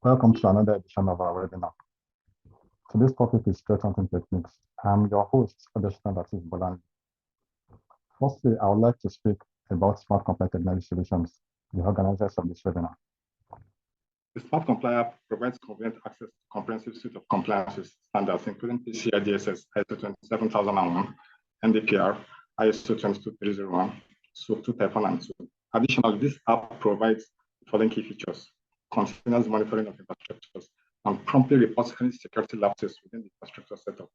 Welcome to another edition of our webinar. Today's topic is threat hunting techniques. I'm your host, Bolan. Firstly, I would like to speak about Smart Compliance Technology Solutions, the organizers of this webinar. The Smart Complier provides convenient access to a comprehensive suite of compliance standards, including PCI DSS, ISO 27001, NDPR, ISO 22301, SOC 2 Type 1 and 2. Additionally, this app provides the following key features: continuous monitoring of infrastructures, and promptly reports any security lapses within the infrastructure setup.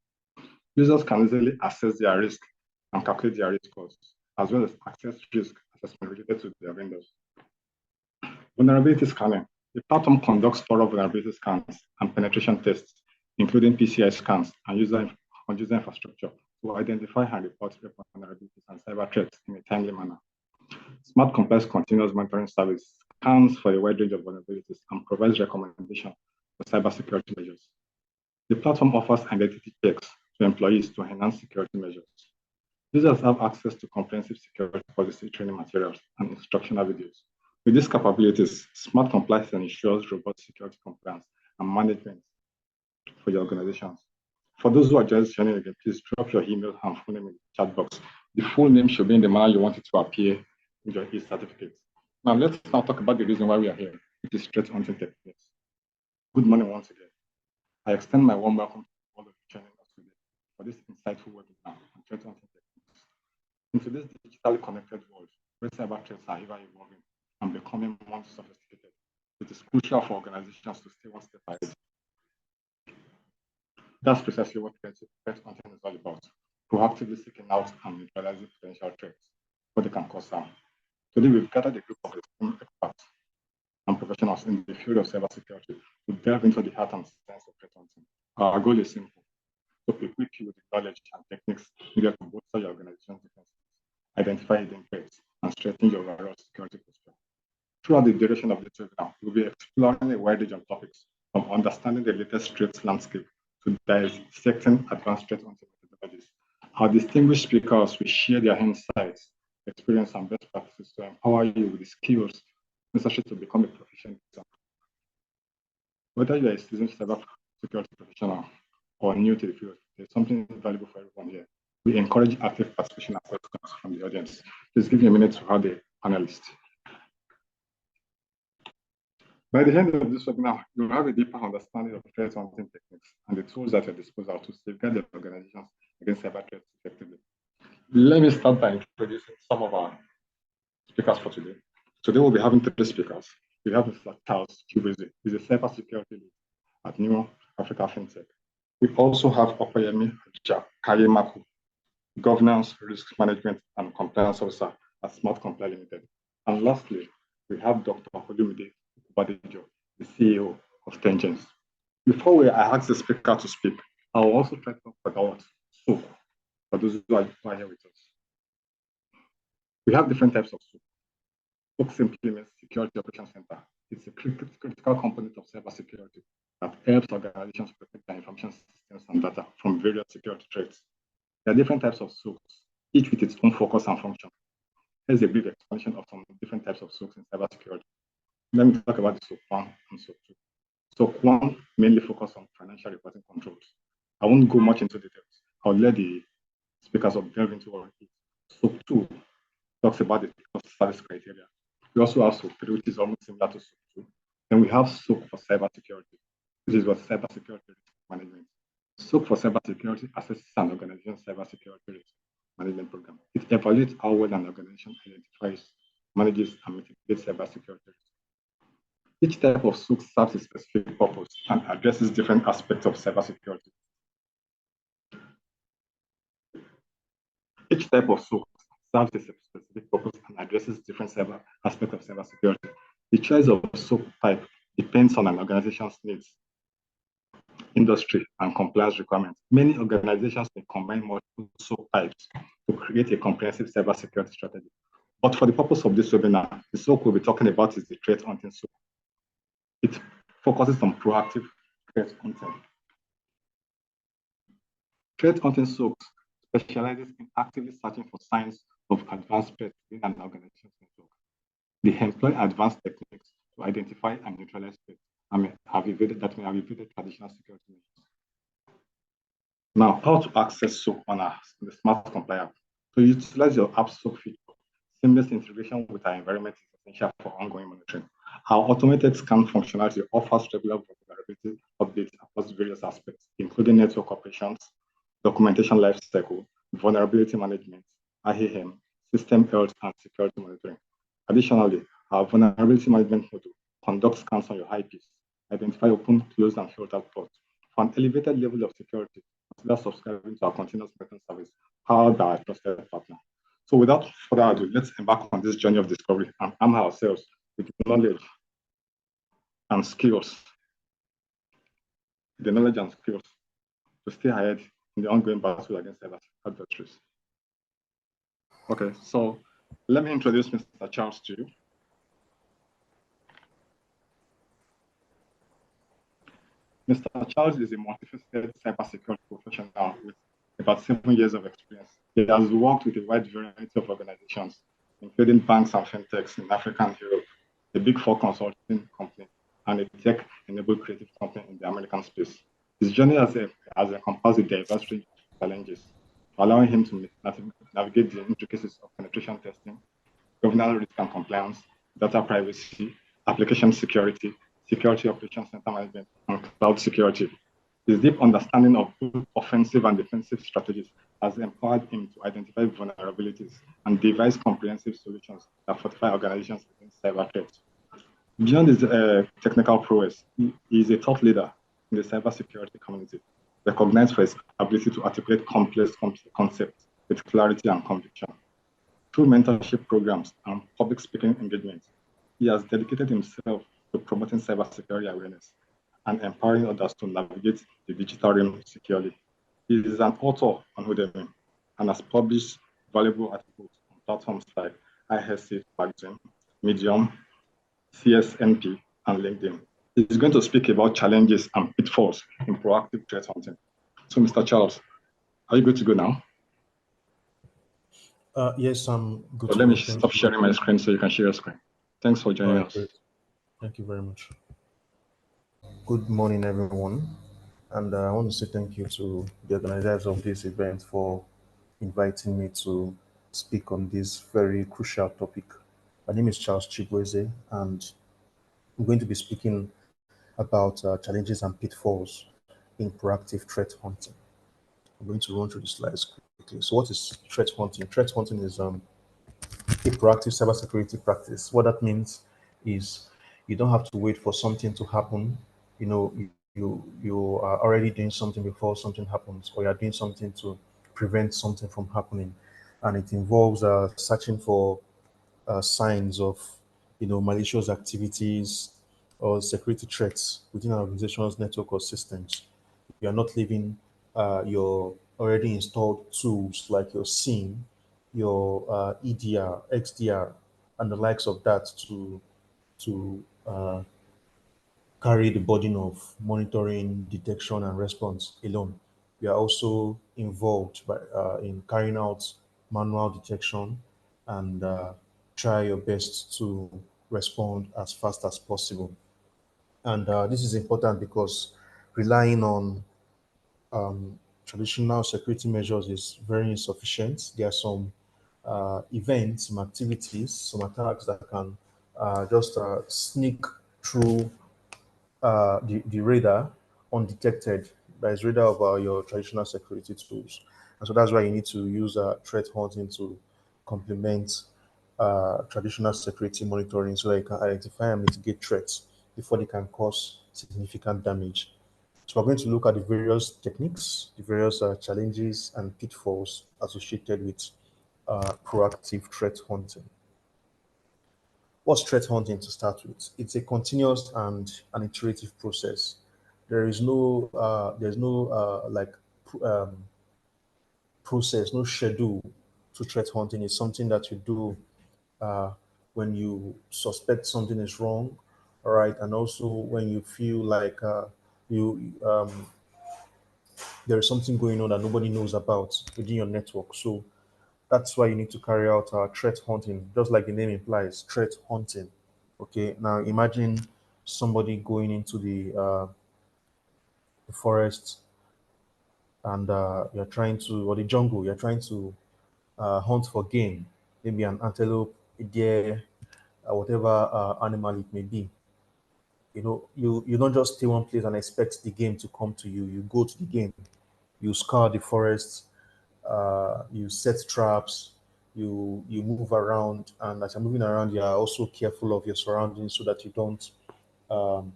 Users can easily assess their risk and calculate their risk costs, as well as access risk assessment related to their vendors. Vulnerability scanning. The platform conducts thorough vulnerability scans and penetration tests, including PCI scans and user infrastructure, to identify and report vulnerabilities and cyber threats in a timely manner. Smart Compliance Continuous Monitoring Service scans for a wide range of vulnerabilities and provides recommendations for cybersecurity measures. The platform offers identity checks to employees to enhance security measures. Users have access to comprehensive security policy training materials and instructional videos. With these capabilities, Smart Compliance ensures robust security compliance and management for your organizations. For those who are just joining again, please drop your email and full name in the chat box. The full name should be in the manner you want it to appear with your e-certificate. Now, let's now talk about the reason why we are here, which is threat hunting techniques. Good morning once again. I extend my warm welcome to all of you joining us today for this insightful webinar on threat hunting techniques. In today's digitally connected world, where cyber threats are ever evolving and becoming more sophisticated, it is crucial for organizations to stay one step ahead. That's precisely what threat hunting is all about: proactively seeking out and neutralizing potential threats before they can cause harm. Today, we've gathered a group of experts and professionals in the field of cybersecurity to delve into the heart and science of threat hunting. Our goal is simple: to equip you with the knowledge and techniques needed to bolster your organization's defenses, identify hidden threats, and strengthen your overall security posture. Throughout the duration of this webinar, we'll be exploring a wide range of topics, from understanding the latest threats landscape to dissecting advanced threat hunting methodologies. Our distinguished speakers will share their insights, experience, and best practices to empower you with the skills necessary to become a proficient user. Whether you are a seasoned cybersecurity professional or new to the field, there's something valuable for everyone here. We encourage active participation and questions from the audience. Please give me a minute to have the panelists. By the end of this webinar, you'll have a deeper understanding of threat hunting techniques and the tools at your disposal to safeguard your organizations against cyber threats effectively. Let me start by introducing some of our speakers for today. Today, we'll be having three speakers. We have Mr. Chibueze, who is a cybersecurity lead at New Africa FinTech. We also have Opeyemi Ajakaye-maku, Governance, Risk Management, and Compliance Officer at Smart Comply Limited. And lastly, we have Dr. Olumide Okubadejo, the CEO of Tangents. Before I ask the speaker to speak, I will also try to talk about SOC for those who are here with us. We have different types of SOC. SOC simply means Security Operations Center. It's a critical component of cybersecurity that helps organizations protect their information systems and data from various security threats. There are different types of SOCs, each with its own focus and function. Here's a brief explanation of some different types of SOCs in cybersecurity. Let me talk about the SOC 1 and SOC 2. SOC 1 mainly focuses on financial reporting controls. I won't go much into details. I'll let the speakers delve into what it is. SOC 2 talks about the service criteria. We also have SOC 3, which is almost similar to SOC 2. Then we have SOC for cybersecurity, which is what cybersecurity risk management. SOC for cybersecurity assesses an organization's cybersecurity risk management program. It evaluates how well an organization identifies, manages, and mitigates cybersecurity risk. Each type of SOC serves a specific purpose and addresses different aspects of cybersecurity. Each type of SOC serves a specific purpose and addresses different aspects of cybersecurity. The choice of SOC type depends on an organization's needs, industry, and compliance requirements. Many organizations may combine multiple SOC types to create a comprehensive cybersecurity strategy. But for the purpose of this webinar, the SOC we'll be talking about is the threat hunting SOC. It focuses on proactive threat hunting. Threat hunting SOC specializes in actively searching for signs of advanced threats within an organization's network. They employ advanced techniques to identify and neutralize threats may have evaded traditional security measures. Now, how to access SOC on the smart complier app. To utilize your app SOC feature, seamless integration with our environment is essential for ongoing monitoring. Our automated scan functionality offers regular vulnerability updates across various aspects, including network operations, documentation lifecycle, vulnerability management, IAM, system health, and security monitoring. Additionally, our vulnerability management module conducts scans on your IPs, identify open, closed, and filtered ports. For an elevated level of security, consider subscribing to our continuous monitoring service powered by our trusted partner. So without further ado, let's embark on this journey of discovery and arm ourselves with knowledge and skills, to stay ahead in the ongoing battle against cyber adversaries. Okay, so let me introduce Mr. Charles to you. Mr. Charles is a multifaceted cybersecurity professional with about 7 years of experience. He has worked with a wide variety of organizations, including banks and fintechs in Africa and Europe, a Big Four consulting company, and a tech-enabled creative company in the American space. His journey has encompassed a diverse range of challenges, allowing him to navigate the intricacies of penetration testing, governance risk and compliance, data privacy, application security, security operations center management, and cloud security. His deep understanding of both offensive and defensive strategies has empowered him to identify vulnerabilities and devise comprehensive solutions that fortify organizations against cyber threats. Beyond his technical prowess, he is a thought leader in the cybersecurity community, recognized for his ability to articulate complex concepts with clarity and conviction. Through mentorship programs and public speaking engagements, he has dedicated himself to promoting cybersecurity awareness and empowering others to navigate the digital realm securely. He is an author on Udemy and has published valuable articles on platforms like ISC Magazine, Medium, CSNP, and LinkedIn. He's going to speak about challenges and pitfalls in proactive threat hunting. So, Mr. Charles, are you good to go now? Yes, I'm good. So let me stop sharing my screen so you can share your screen. Thanks for joining us. Great. Thank you very much. Good morning, everyone. And I want to say thank you to the organizers of this event for inviting me to speak on this very crucial topic. My name is Charles Chibueze, and I'm going to be speaking about challenges and pitfalls in proactive threat hunting. I'm going to run through the slides quickly. So what is threat hunting? Threat hunting is a proactive cybersecurity practice. What that means is you don't have to wait for something to happen. You know, you are already doing something before something happens, or you are doing something to prevent something from happening. And it involves searching for signs of, malicious activities or security threats within an organization's network or systems. You are not leaving your already installed tools like your SIEM, your EDR, XDR, and the likes of that to carry the burden of monitoring, detection, and response alone. You are also involved in carrying out manual detection and try your best to respond as fast as possible. And this is important because relying on traditional security measures is very insufficient. There are some events, some activities, some attacks that can just sneak through the radar undetected by the radar of your traditional security tools. And so that's why you need to use threat hunting to complement traditional security monitoring so that you can identify and mitigate threats before they can cause significant damage. So we're going to look at the various techniques, the various challenges and pitfalls associated with proactive threat hunting. What's threat hunting to start with? It's a continuous and an iterative process. There's no process, no schedule to threat hunting. It's something that you do when you suspect something is wrong, all right, and also when you feel like there is something going on that nobody knows about within your network. So that's why you need to carry out threat hunting, just like the name implies, threat hunting. Okay, now imagine somebody going into the forest and you're trying to, or the jungle, you're trying to hunt for game, maybe an antelope, a deer, whatever animal it may be. You don't just stay one place and expect the game to come to you. You go to the game, you scour the forest, you set traps, you move around, and as you're moving around, you are also careful of your surroundings so that you don't, um,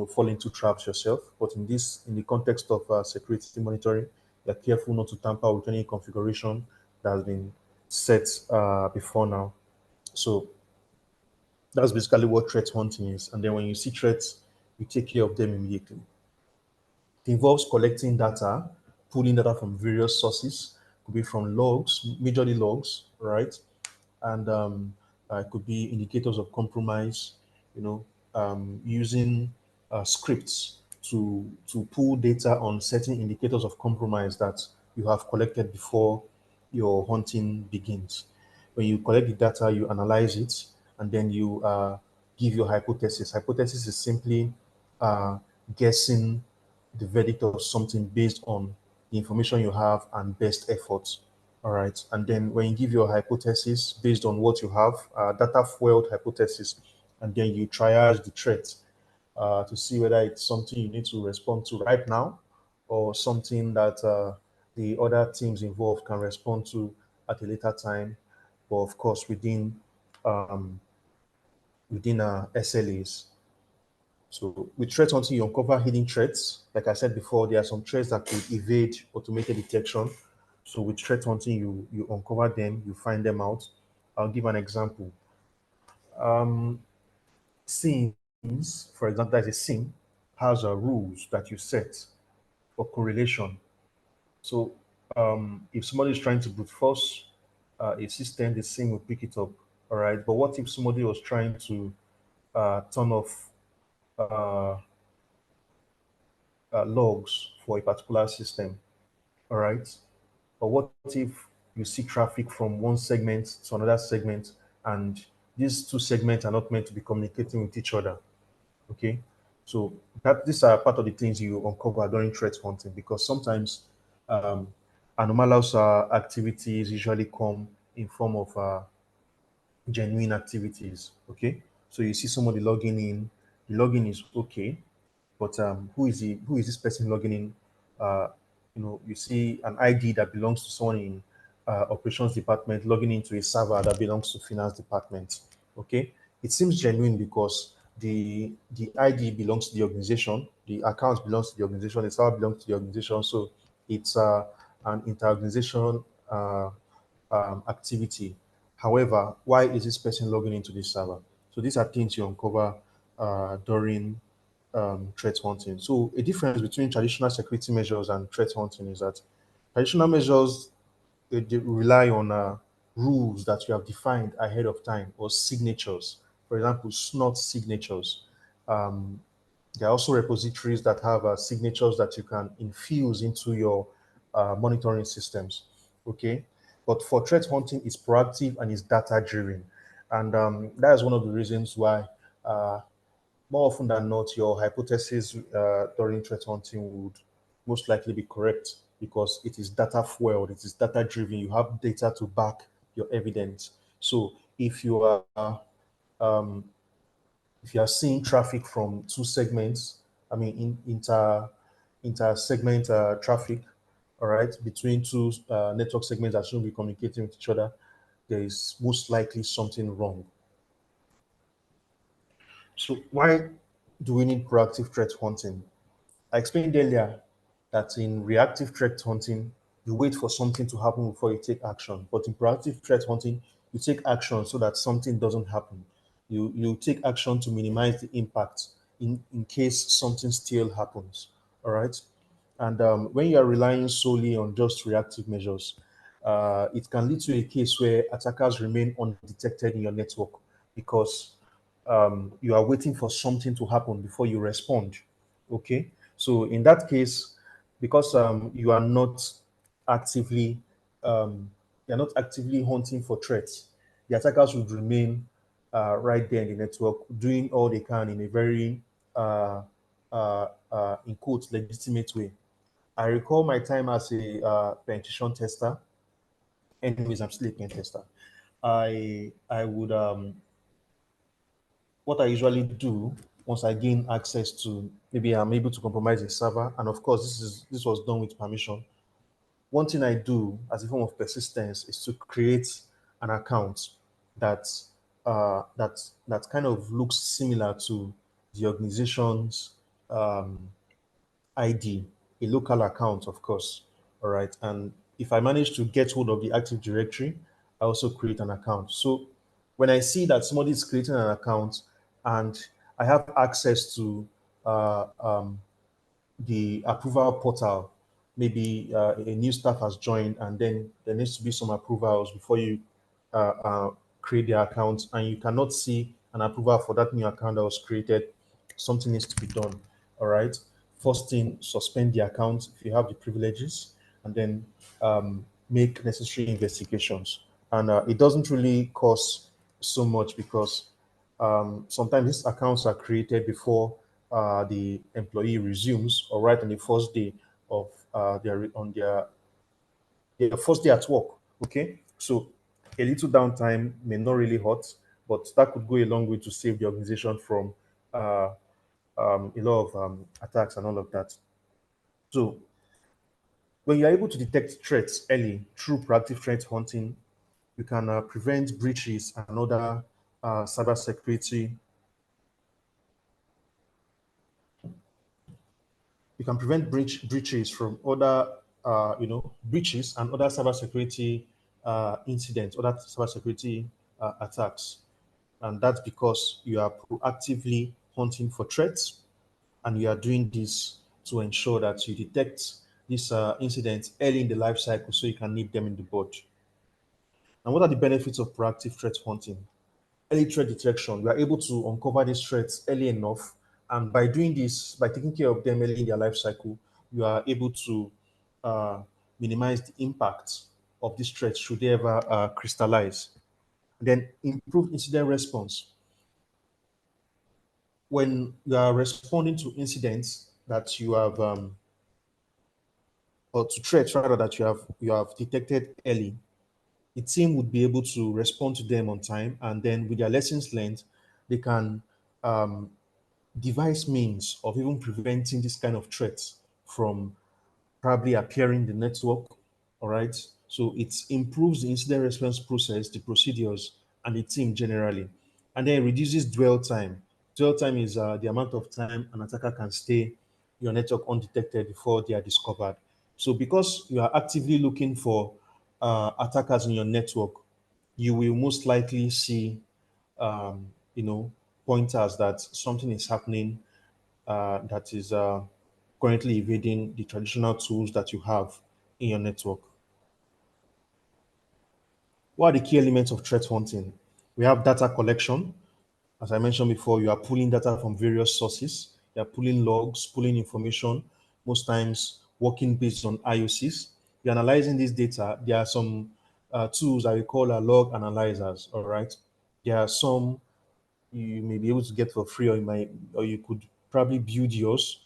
fall into traps yourself. But in the context of security monitoring, you're careful not to tamper with any configuration that has been set before now. So that's basically what threat hunting is. And then when you see threats, you take care of them immediately. It involves collecting data, pulling data from various sources, could be from logs, majorly logs, right? And it could be indicators of compromise, using scripts to pull data on certain indicators of compromise that you have collected before your hunting begins. When you collect the data, you analyze it, and then you give your hypothesis. Hypothesis is simply uh, guessing the verdict of something based on the information you have and best efforts. All right. And then when you give your hypothesis based on what you have, data fueled hypothesis, and then you triage the threat to see whether it's something you need to respond to right now or something that the other teams involved can respond to at a later time, but of course um, within SLAs. So with threat hunting, you uncover hidden threats. Like I said before, there are some threats that could evade automated detection. So with threat hunting, you uncover them, you find them out. I'll give an example. Um, Scenes, for example, as a scene has rules that you set for correlation. So if somebody is trying to brute force a system, the scene will pick it up. All right. But what if somebody was trying to turn off uh, logs for a particular system? All right. But what if you see traffic from one segment to another segment, and these two segments are not meant to be communicating with each other? Okay. So that these are part of the things you uncover during threat hunting, because sometimes um, anomalous activities usually come in form of genuine activities. Okay. So you see somebody logging in, the login is okay, but who is this person logging in? Uh, you see an ID that belongs to someone in operations department logging into a server that belongs to finance department. Okay, it seems genuine because the ID belongs to the organization, the account belongs to the organization, the server belongs to the organization. So it's an inter-organization activity. However, why is this person logging into this server? So these are things you uncover during threat hunting. So a difference between traditional security measures and threat hunting is that traditional measures they rely on rules that you have defined ahead of time or signatures. For example, SNOT signatures. Um, there are also repositories that have signatures that you can infuse into your monitoring systems. Okay, but for threat hunting, it's proactive and it's data driven, and that is one of the reasons why. More often than not, your hypothesis during threat hunting would most likely be correct because it is data fueled, it is data driven. You have data to back your evidence. So um, if you are seeing traffic from two segments, I mean inter segment traffic, all right, between two network segments that shouldn't be communicating with each other, there is most likely something wrong. So why do we need proactive threat hunting? I explained earlier that in reactive threat hunting, you wait for something to happen before you take action. But in proactive threat hunting, you take action so that something doesn't happen. You take action to minimize the impact in case something still happens. All right. And when you are relying solely on just reactive measures, it can lead to a case where attackers remain undetected in your network because you are waiting for something to happen before you respond. Okay, so in that case, because you are not actively hunting for threats, the attackers would remain right there in the network, doing all they can in a very in quotes, legitimate way. I recall my time as a penetration tester. Anyways, I'm still a pen tester. I would what I usually do once I gain access to, maybe I'm able to compromise a server, and of course this was done with permission. One thing I do as a form of persistence is to create an account that that kind of looks similar to the organization's um, ID, a local account, of course. All right. And if I manage to get hold of the Active Directory, I also create an account. So when I see that somebody is creating an account and I have access to the approval portal, maybe a new staff has joined and then there needs to be some approvals before you create the account, and you cannot see an approval for that new account that was created, something needs to be done. All right. First thing, suspend the account if you have the privileges, and then make necessary investigations. And it doesn't really cost so much because sometimes these accounts are created before the employee resumes, or right on the first day of their first day at work. Okay, so a little downtime may not really hurt, but that could go a long way to save the organization from a lot of attacks and all of that. So when you're able to detect threats early through proactive threat hunting, you can prevent breaches and other cybersecurity. You can prevent breaches from other, breaches and other cybersecurity incidents, other cybersecurity attacks. And that's because you are proactively hunting for threats, and you are doing this to ensure that you detect these incidents early in the life cycle so you can nip them in the bud. And what are the benefits of proactive threat hunting? Early threat detection. You are able to uncover these threats early enough, and by doing this, by taking care of them early in their life cycle, you are able to uh, minimize the impact of these threats should they ever crystallize. Then improve incident response. When you are responding to incidents that you have or to threats rather that you have detected early, the team would be able to respond to them on time, and then with their lessons learned, they can um, devise means of even preventing this kind of threats from probably appearing in the network. All right. So it improves the incident response process, the procedures, and the team generally. And then it reduces dwell time. Dwell time is the amount of time an attacker can stay your network undetected before they are discovered. So because you are actively looking for attackers in your network, you will most likely see, um, you know, pointers that something is happening that is currently evading the traditional tools that you have in your network. What are the key elements of threat hunting? We have data collection. As I mentioned before, you are pulling data from various sources. You are pulling logs, pulling information, most times working based on IOCs. You're analyzing this data. There are some tools that we call log analyzers. All right. There are some you may be able to get for free, or you could probably build yours,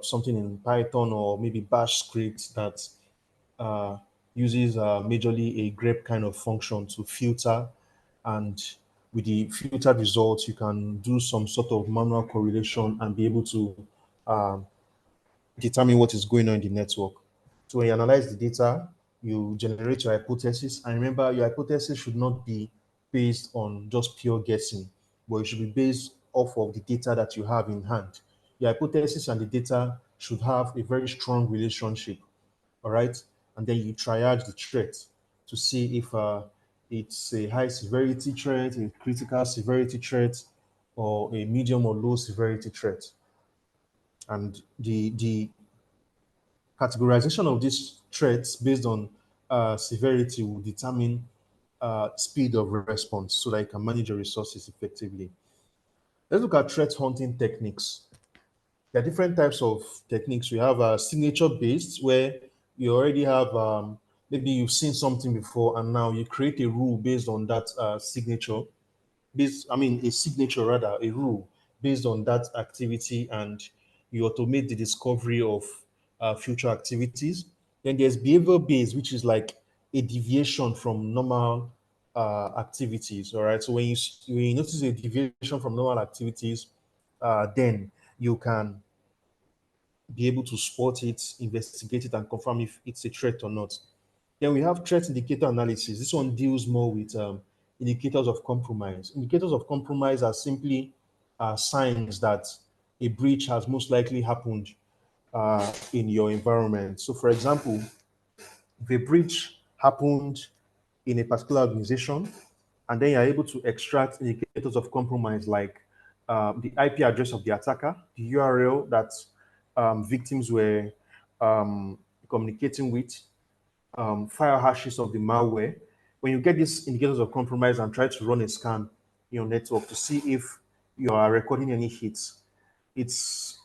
something in Python or maybe Bash script that uh, uses majorly a grep kind of function to filter, and with the filtered results, you can do some sort of manual correlation and be able to um, determine what is going on in the network. So when you analyze the data, you generate your hypothesis. And remember, your hypothesis should not be based on just pure guessing, but it should be based off of the data that you have in hand. Your hypothesis and the data should have a very strong relationship. All right. And then you triage the threat to see if it's a high severity threat, a critical severity threat, or a medium or low severity threat. And the categorization of these threats based on severity will determine speed of response so that you can manage your resources effectively. Let's look at threat hunting techniques. There are different types of techniques. We have signature based, where you already have maybe you've seen something before and now you create a rule based on that signature. A signature rather, a rule based on that activity, and you automate the discovery of future activities. Then there's behavior based, which is like a deviation from normal activities. All right. So when you notice a deviation from normal activities, then you can be able to spot it, investigate it, and confirm if it's a threat or not. Then we have threat indicator analysis. This one deals more with indicators of compromise. Indicators of compromise are simply signs that a breach has most likely happened in your environment. So, for example, if a breach happened in a particular organization, and then you're able to extract indicators of compromise like the IP address of the attacker, the URL that victims were um, communicating with, file hashes of the malware. When you get these indicators of compromise and try to run a scan in your network to see if you are recording any hits, it's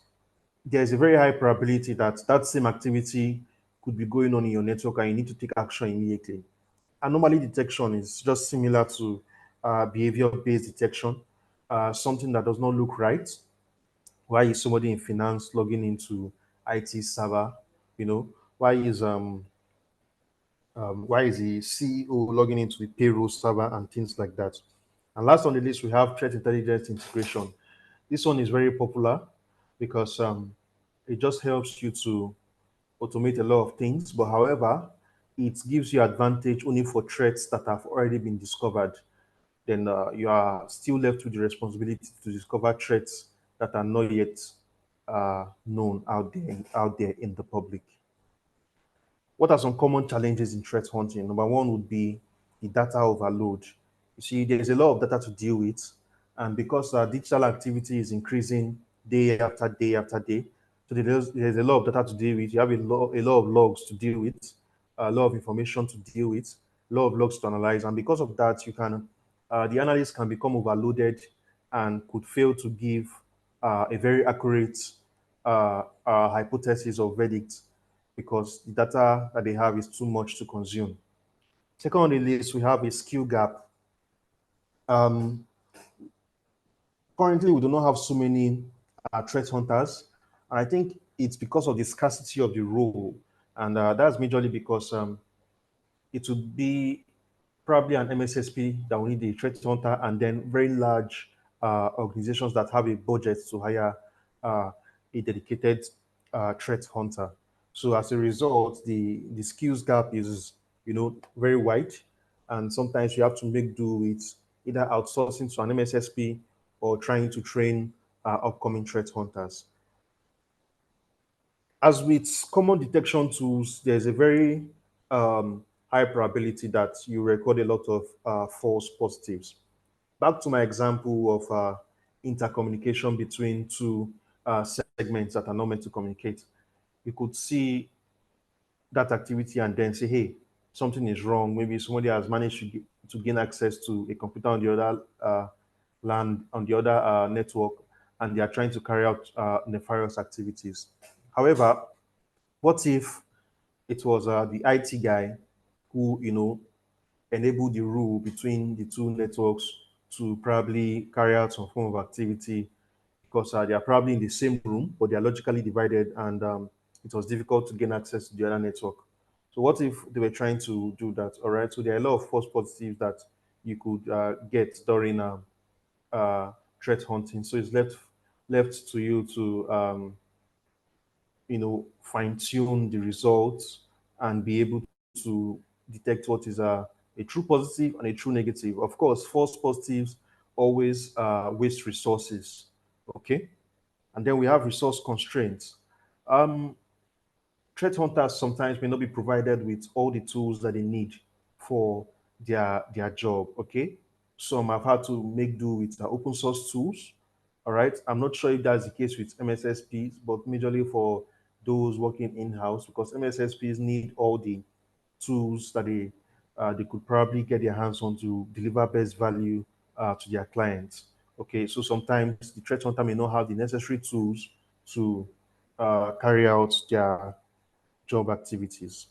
there's a very high probability that that same activity could be going on in your network and you need to take action immediately. Anomaly detection is just similar to behavior-based detection, something that does not look right. Why is somebody in finance logging into IT server? You know, why is the CEO logging into the payroll server and things like that? And last on the list, we have threat intelligence integration. This one is very popular because it just helps you to automate a lot of things. But however, it gives you advantage only for threats that have already been discovered. Then you are still left with the responsibility to discover threats that are not yet known out there in the public. What are some common challenges in threat hunting? Number one would be the data overload. You see, there's a lot of data to deal with, and because digital activity is increasing day after day after day, so there's a lot of data to deal with. You have a lot of logs to deal with, a lot of information to deal with, a lot of logs to analyze, and because of that, the analyst can become overloaded and could fail to give a very accurate hypothesis or verdict because the data that they have is too much to consume. Second on the list, we have a skill gap. Um, Currently, we do not have so many threat hunters, and I think it's because of the scarcity of the role, and that's majorly because it would be probably an MSSP that will need a threat hunter, and then very large organizations that have a budget to hire a dedicated threat hunter. So as a result, the skills gap is very wide, and sometimes you have to make do with either outsourcing to an MSSP or trying to train upcoming threat hunters. As with common detection tools, there's a very high probability that you record a lot of false positives. Back to my example of intercommunication between two segments that are not meant to communicate. You could see that activity and then say, hey, something is wrong. Maybe somebody has managed to gain access to a computer on the other LAN, on the other network, and they are trying to carry out nefarious activities. However, what if it was the IT guy who, enabled the rule between the two networks to probably carry out some form of activity because they are probably in the same room, but they are logically divided, and it was difficult to gain access to the other network. So what if they were trying to do that? All right. So there are a lot of false positives that you could get during threat hunting. So it's left to you to fine tune the results and be able to detect what is a true positive and a true negative. Of course, false positives always waste resources. Okay. And then we have resource constraints. Um, Threat hunters sometimes may not be provided with all the tools that they need for their job. Okay. Some have had to make do with open source tools. All right. I'm not sure if that's the case with MSSPs, but majorly for those working in-house, because MSSPs need all the tools that they could probably get their hands on to deliver best value to their clients. Okay, so sometimes the threat hunter may not have the necessary tools to carry out their job activities.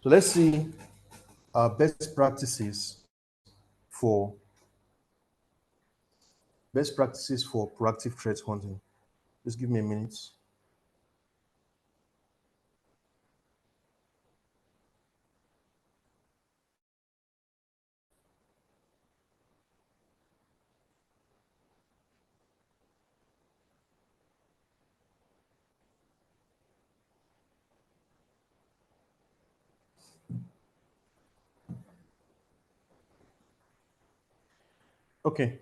So let's see best practices for proactive threat hunting. Just give me a minute. Okay,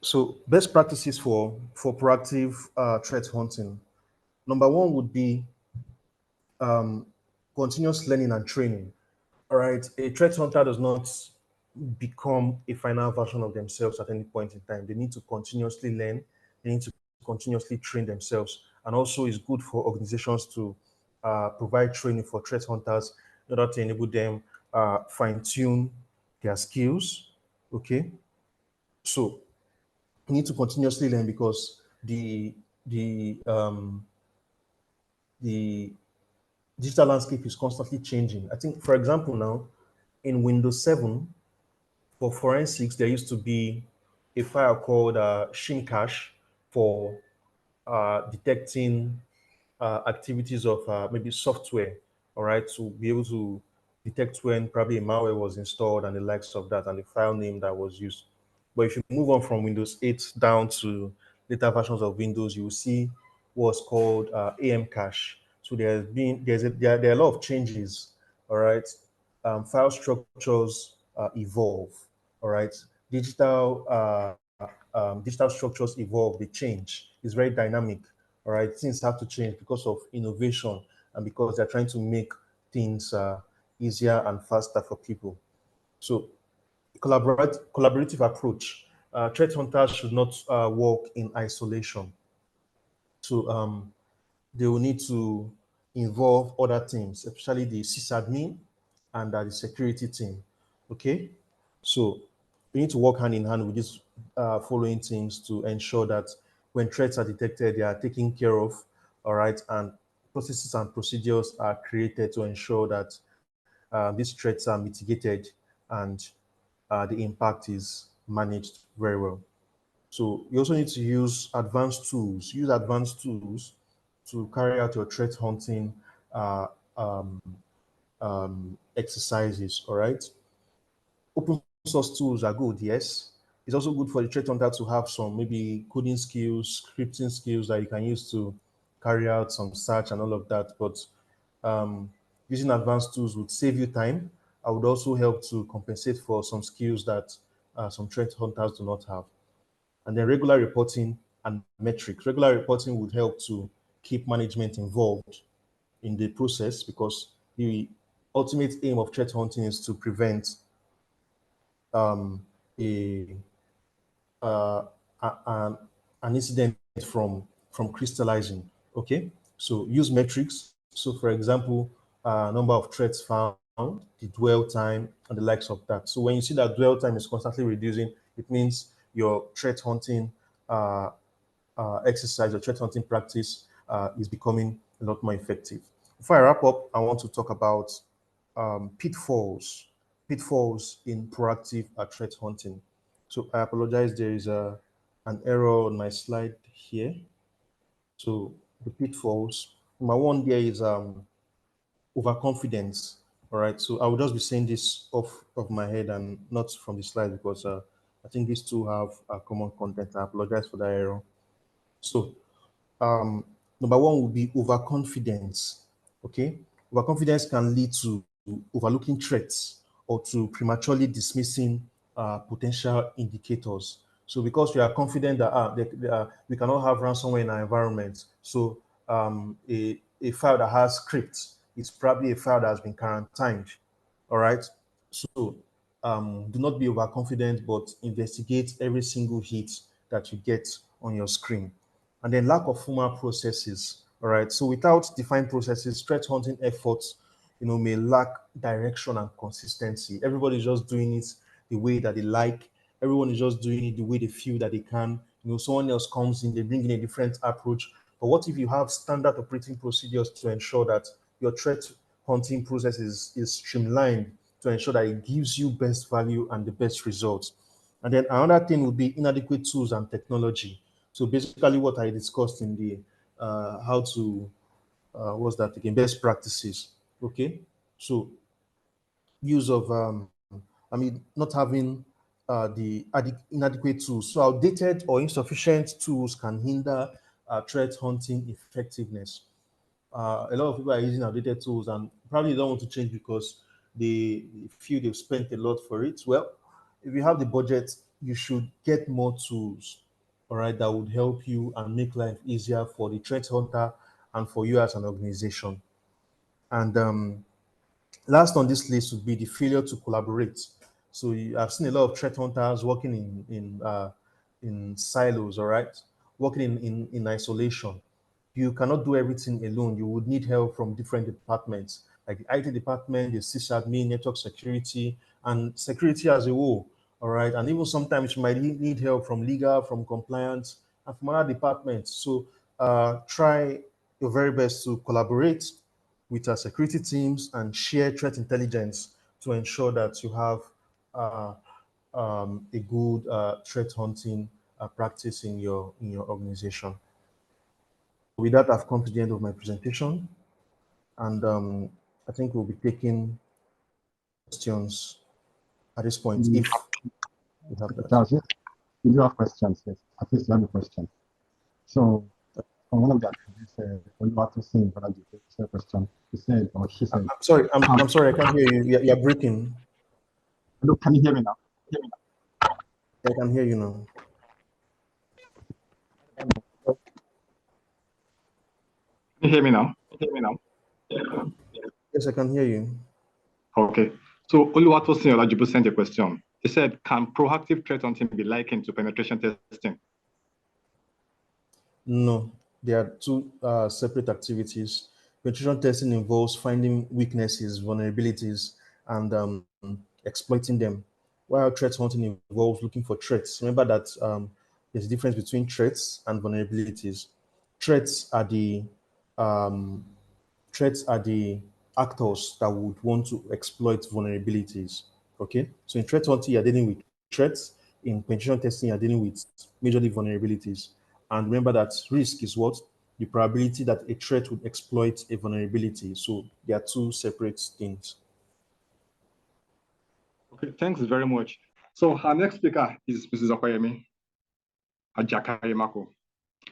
so best practices for proactive threat hunting. Number one would be continuous learning and training. All right, a threat hunter does not become a final version of themselves at any point in time. They need to continuously learn. They need to continuously train themselves, and also it's good for organizations to provide training for threat hunters in order to enable them fine tune their skills. Okay, so you need to continuously learn because the digital landscape is constantly changing. I think, for example, now in Windows 7 for forensics, there used to be a file called Shimcache for detecting activities of maybe software, all right, to be able to detect when probably a malware was installed and the likes of that and the file name that was used. But if you move on from Windows 8 down to later versions of Windows, you will see what's called AM cache. So there are a lot of changes, all right. File structures evolve, all right. Digital structures evolve, they change. It's very dynamic. All right, things have to change because of innovation and because they're trying to make things easier and faster for people. So, collaborative approach. Threat hunters should not work in isolation. So, they will need to involve other teams, especially the sysadmin and the security team. Okay, so we need to work hand in hand with these following teams to ensure that when threats are detected, they are taken care of, all right, and processes and procedures are created to ensure that these threats are mitigated and the impact is managed very well. So you also need to use advanced tools. Use advanced tools to carry out your threat hunting uh, um, exercises. All right. Open source tools are good. Yes. It's also good for the threat hunter to have some maybe coding skills, scripting skills that you can use to carry out some search and all of that. But um, using advanced tools would save you time. I would also help to compensate for some skills that some threat hunters do not have. And then regular reporting and metrics. Regular reporting would help to keep management involved in the process because the ultimate aim of threat hunting is to prevent um, a, uh, an incident from crystallizing. Okay, so use metrics. So, for example, number of threats found, the dwell time, and the likes of that. So, when you see that dwell time is constantly reducing, it means your threat hunting uh, exercise or threat hunting practice is becoming a lot more effective. Before I wrap up, I want to talk about pitfalls in proactive threat hunting. So I apologize, there is an error on my slide here. So the pitfalls, my one there is overconfidence. All right, so I will just be saying this off of my head and not from the slide because I think these two have common content. I apologize for that error. So um, number one would be overconfidence. Okay, overconfidence can lead to overlooking threats or to prematurely dismissing potential indicators. So, because we are confident that we cannot have ransomware in our environment, so a file that has scripts is probably a file that has been quarantined. All right. So, do not be overconfident, but investigate every single hit that you get on your screen. And then lack of formal processes. All right. So without defined processes, threat hunting efforts, may lack direction and consistency. Everybody's just doing it the way that they like. Everyone is just doing it the way they feel that they can. Someone else comes in, they bring in a different approach. But what if you have standard operating procedures to ensure that your threat hunting process is streamlined to ensure that it gives you best value and the best results. And then another thing would be inadequate tools and technology. So basically what I discussed in the how to, what's that again, best practices, okay? So use of, not having the inadequate tools. So outdated or insufficient tools can hinder threat hunting effectiveness. A lot of people are using outdated tools and probably don't want to change because they feel they've spent a lot for it. Well, if you have the budget, you should get more tools, all right, that would help you and make life easier for the threat hunter and for you as an organization. And last on this list would be the failure to collaborate. So I've seen a lot of threat hunters working in silos, all right, working in isolation. You cannot do everything alone. You would need help from different departments, like the IT department, the sysadmin, network security, and security as a whole. All right. And even sometimes you might need help from legal, from compliance, and from other departments. So try your very best to collaborate with our security teams and share threat intelligence to ensure that you have a good threat hunting practice in your organization. With that, I've come to the end of my presentation, and I think we'll be taking questions at this point if we have that. Charles, yes, you do have questions, yes. At least you have a question. So, from one of the attendees, Olumide Okubadejo, you said a question. He said, or she said. I'm sorry, I'm sorry, I can't hear you. You're breaking. Hello, can you hear me now? I can hear you now. Can you hear me now? Yes, I can hear you. Okay. So Olumide Okubadejo sent a question. He said, can proactive threat hunting be likened to penetration testing? No, they are two separate activities. Penetration testing involves finding weaknesses, vulnerabilities, and exploiting them, while threat hunting involves looking for threats. Remember that there's a difference between threats and vulnerabilities. Threats are the um, actors that would want to exploit vulnerabilities. Okay, so in threat hunting, you're dealing with threats. In penetration testing, you're dealing with majorly vulnerabilities. And remember that risk is what? The probability that a threat would exploit a vulnerability. So they are two separate things. Okay, thanks very much. So our next speaker is Mrs. Opeyemi Ajakaye-maku.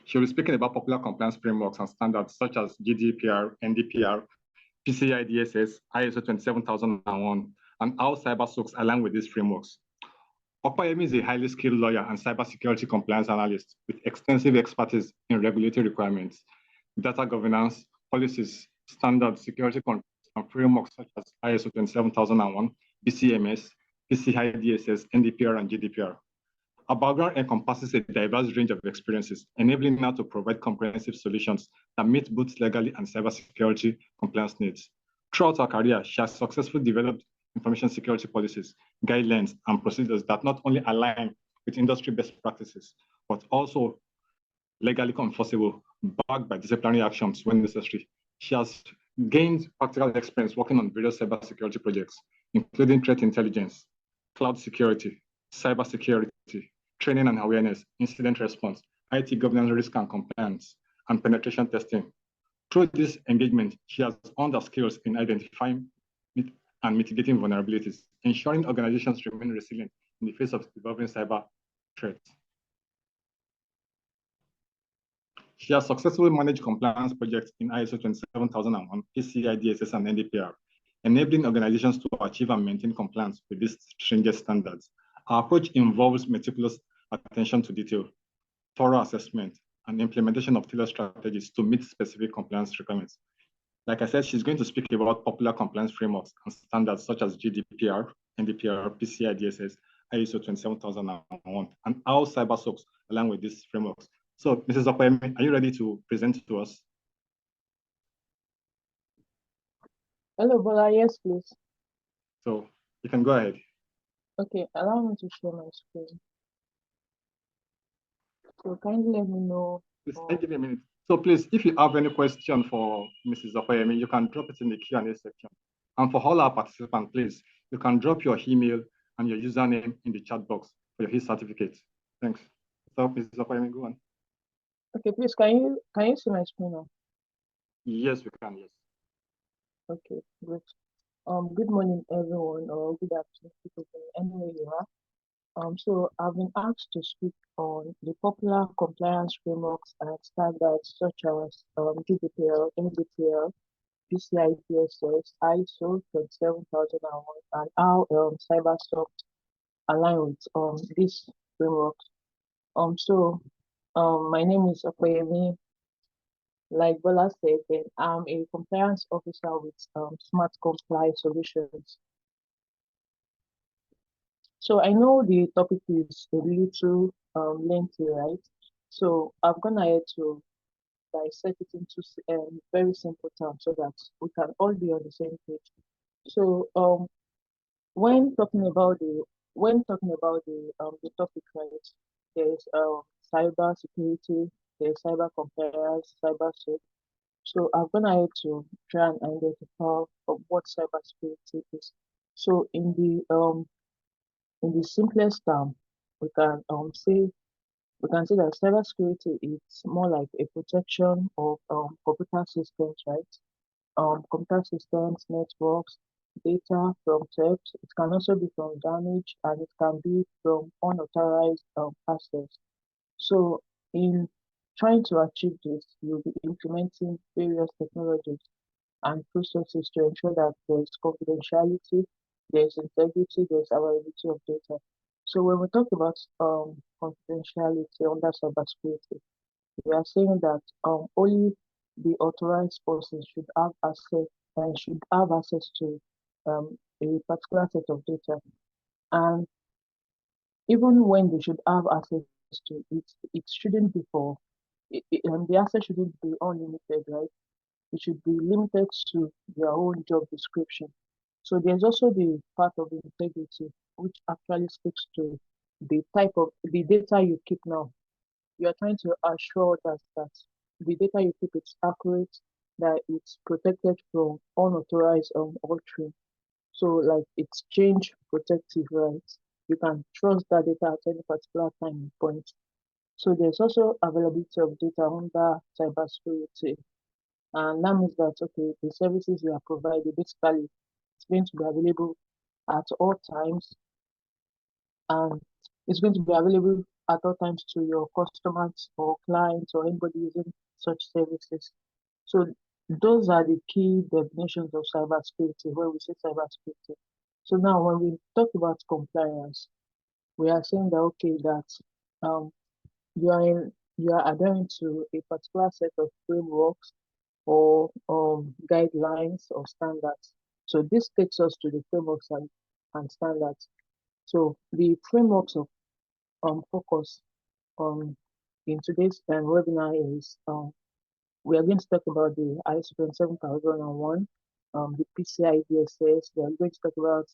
She'll be speaking about popular compliance frameworks and standards such as GDPR, NDPR, PCI DSS, ISO 27001, and how CyberSOCs align with these frameworks. Opeyemi is a highly skilled lawyer and cybersecurity compliance analyst with extensive expertise in regulatory requirements, data governance, policies, standards, security controls, and frameworks such as ISO 27001, BCMS, PCI DSS, NDPR, and GDPR. Our background encompasses a diverse range of experiences, enabling her to provide comprehensive solutions that meet both legally and cybersecurity compliance needs. Throughout her career, she has successfully developed information security policies, guidelines, and procedures that not only align with industry best practices, but also legally enforceable, backed by disciplinary actions when necessary. She has gained practical experience working on various cybersecurity projects, including threat intelligence, cloud security, cybersecurity, training and awareness, incident response, IT governance, risk and compliance, and penetration testing. Through this engagement, she has honed her skills in identifying and mitigating vulnerabilities, ensuring organizations remain resilient in the face of evolving cyber threats. She has successfully managed compliance projects in ISO 27001, PCI DSS, and NDPR, enabling organizations to achieve and maintain compliance with these stringent standards. Our approach involves meticulous attention to detail, thorough assessment, and implementation of tailored strategies to meet specific compliance requirements. Like I said, she's going to speak about popular compliance frameworks and standards such as GDPR, NDPR, PCI DSS, ISO 27001, and how CyberSOCs align with these frameworks. So, Mrs. Opeyemi, are you ready to present to us? Hello, Bola. Yes, please. So, you can go ahead. Okay, allow me to share my screen. So kindly let me know. Please, give me a minute. So please, if you have any question for Mrs. Opeyemi, you can drop it in the Q&A section. And for all our participants, please, You can drop your email and your username in the chat box for your certificate. Thanks. So, Mrs. Opeyemi, go on. Okay, please, can you see my screen now? Yes, we can, yes. Okay, great. Good morning, everyone, or good afternoon, people, anywhere you are. So I've been asked to speak on the popular compliance frameworks and standards such as GDPR, NDPR, PCI DSS, ISO 27001, and how CyberSoc align with these frameworks. My name is Opeyemi. Like Bola said, then I'm a compliance officer with Smart Comply Solutions. So I know the topic is a little lengthy, right? So I've gone ahead to dissect it into very simple terms so that we can all be on the same page. So when talking about the topic, right, there's cyber security, there's cyber compliance, cyber SOC. So I'm gonna ahead to try and identify what cybersecurity is. So in the simplest term, we can say that cybersecurity is more like a protection of computer systems, right? Computer systems, networks, data from theft. It can also be from damage, and it can be from unauthorized access. So in trying to achieve this, you'll be implementing various technologies and processes to ensure that there's confidentiality, there's integrity, there's availability of data. So when we talk about confidentiality under cybersecurity, we are saying that only the authorized persons should have access to a particular set of data. And even when they should have access to it, it shouldn't be the access shouldn't be unlimited, right? It should be limited to their own job description. So there's also the part of integrity, which actually speaks to the type of the data you keep now. You are trying to assure that the data you keep is accurate, that it's protected from unauthorized altering. So like it's change protective, right? You can trust that data at any particular time point. So there's also availability of data under cybersecurity. And that means that, okay, the services you are providing, basically, it's going to be available at all times, and it's going to be available at all times to your customers or clients or anybody using such services. So those are the key definitions of cybersecurity when we say cybersecurity. So now when we talk about compliance, we are saying that, okay, that um, you are adhering to a particular set of frameworks or guidelines or standards. So this takes us to the frameworks and standards. So the frameworks of focus in today's webinar is we are going to talk about the ISO 27001, the PCI DSS. We are going to talk about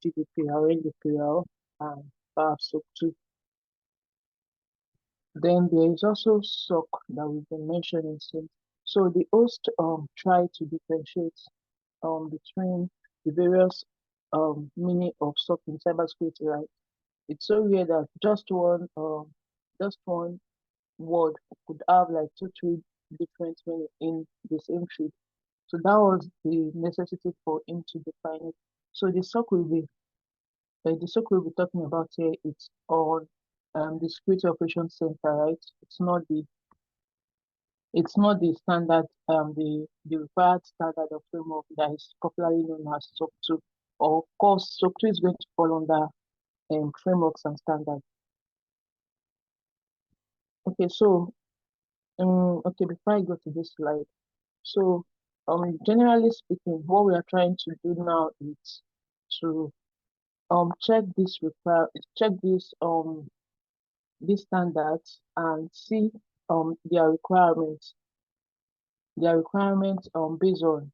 GDPR, NDPR, and perhaps SOC 2. Then there is also SOC that we've been mentioning since. So the host try to differentiate between the various meaning of SOC in cybersecurity, right? It's so weird that just one word could have like 2, 3 different meaning in the same field. So that was the necessity for him to define it. So the SOC we'll be talking about here. It's on the Security Operations Center, right? It's not the standard, the required standard of framework that is popularly known as SOC 2. Or of course, SOC 2 is going to fall under frameworks and standards. Okay, so okay, before I go to this slide, so generally speaking, what we are trying to do now is to check these standards and see their requirements based on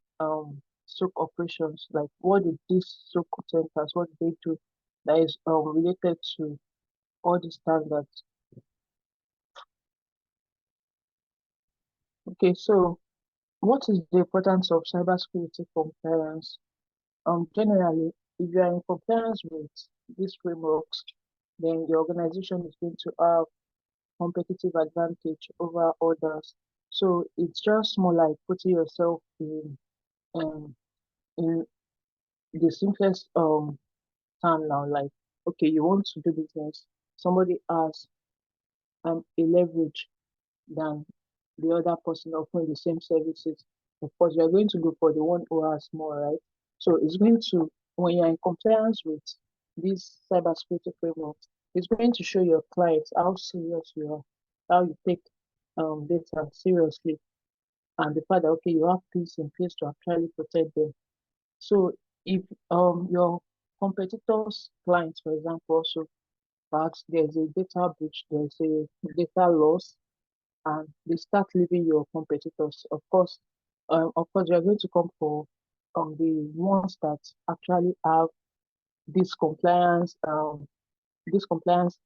SOC operations, like what did these SOC centers, what do they do that is related to all the standards. Okay, so what is the importance of cybersecurity compliance? Generally, if you are in compliance with these frameworks, then the organization is going to have competitive advantage over others. So it's just more like putting yourself um in the simplest term now, like okay, you want to do business, somebody has a leverage than the other person offering the same services. Of course, you're going to go for the one who has more, right? So it's going to, when you're in compliance with these cybersecurity frameworks, it's going to show your clients how serious you are, how you take data seriously, and the fact that okay, you have things in place to actually protect them. So if your competitors' clients, for example, also perhaps there's a data breach, there's a data loss, and they start leaving your competitors. Of course, you are going to come for the ones that actually have this compliance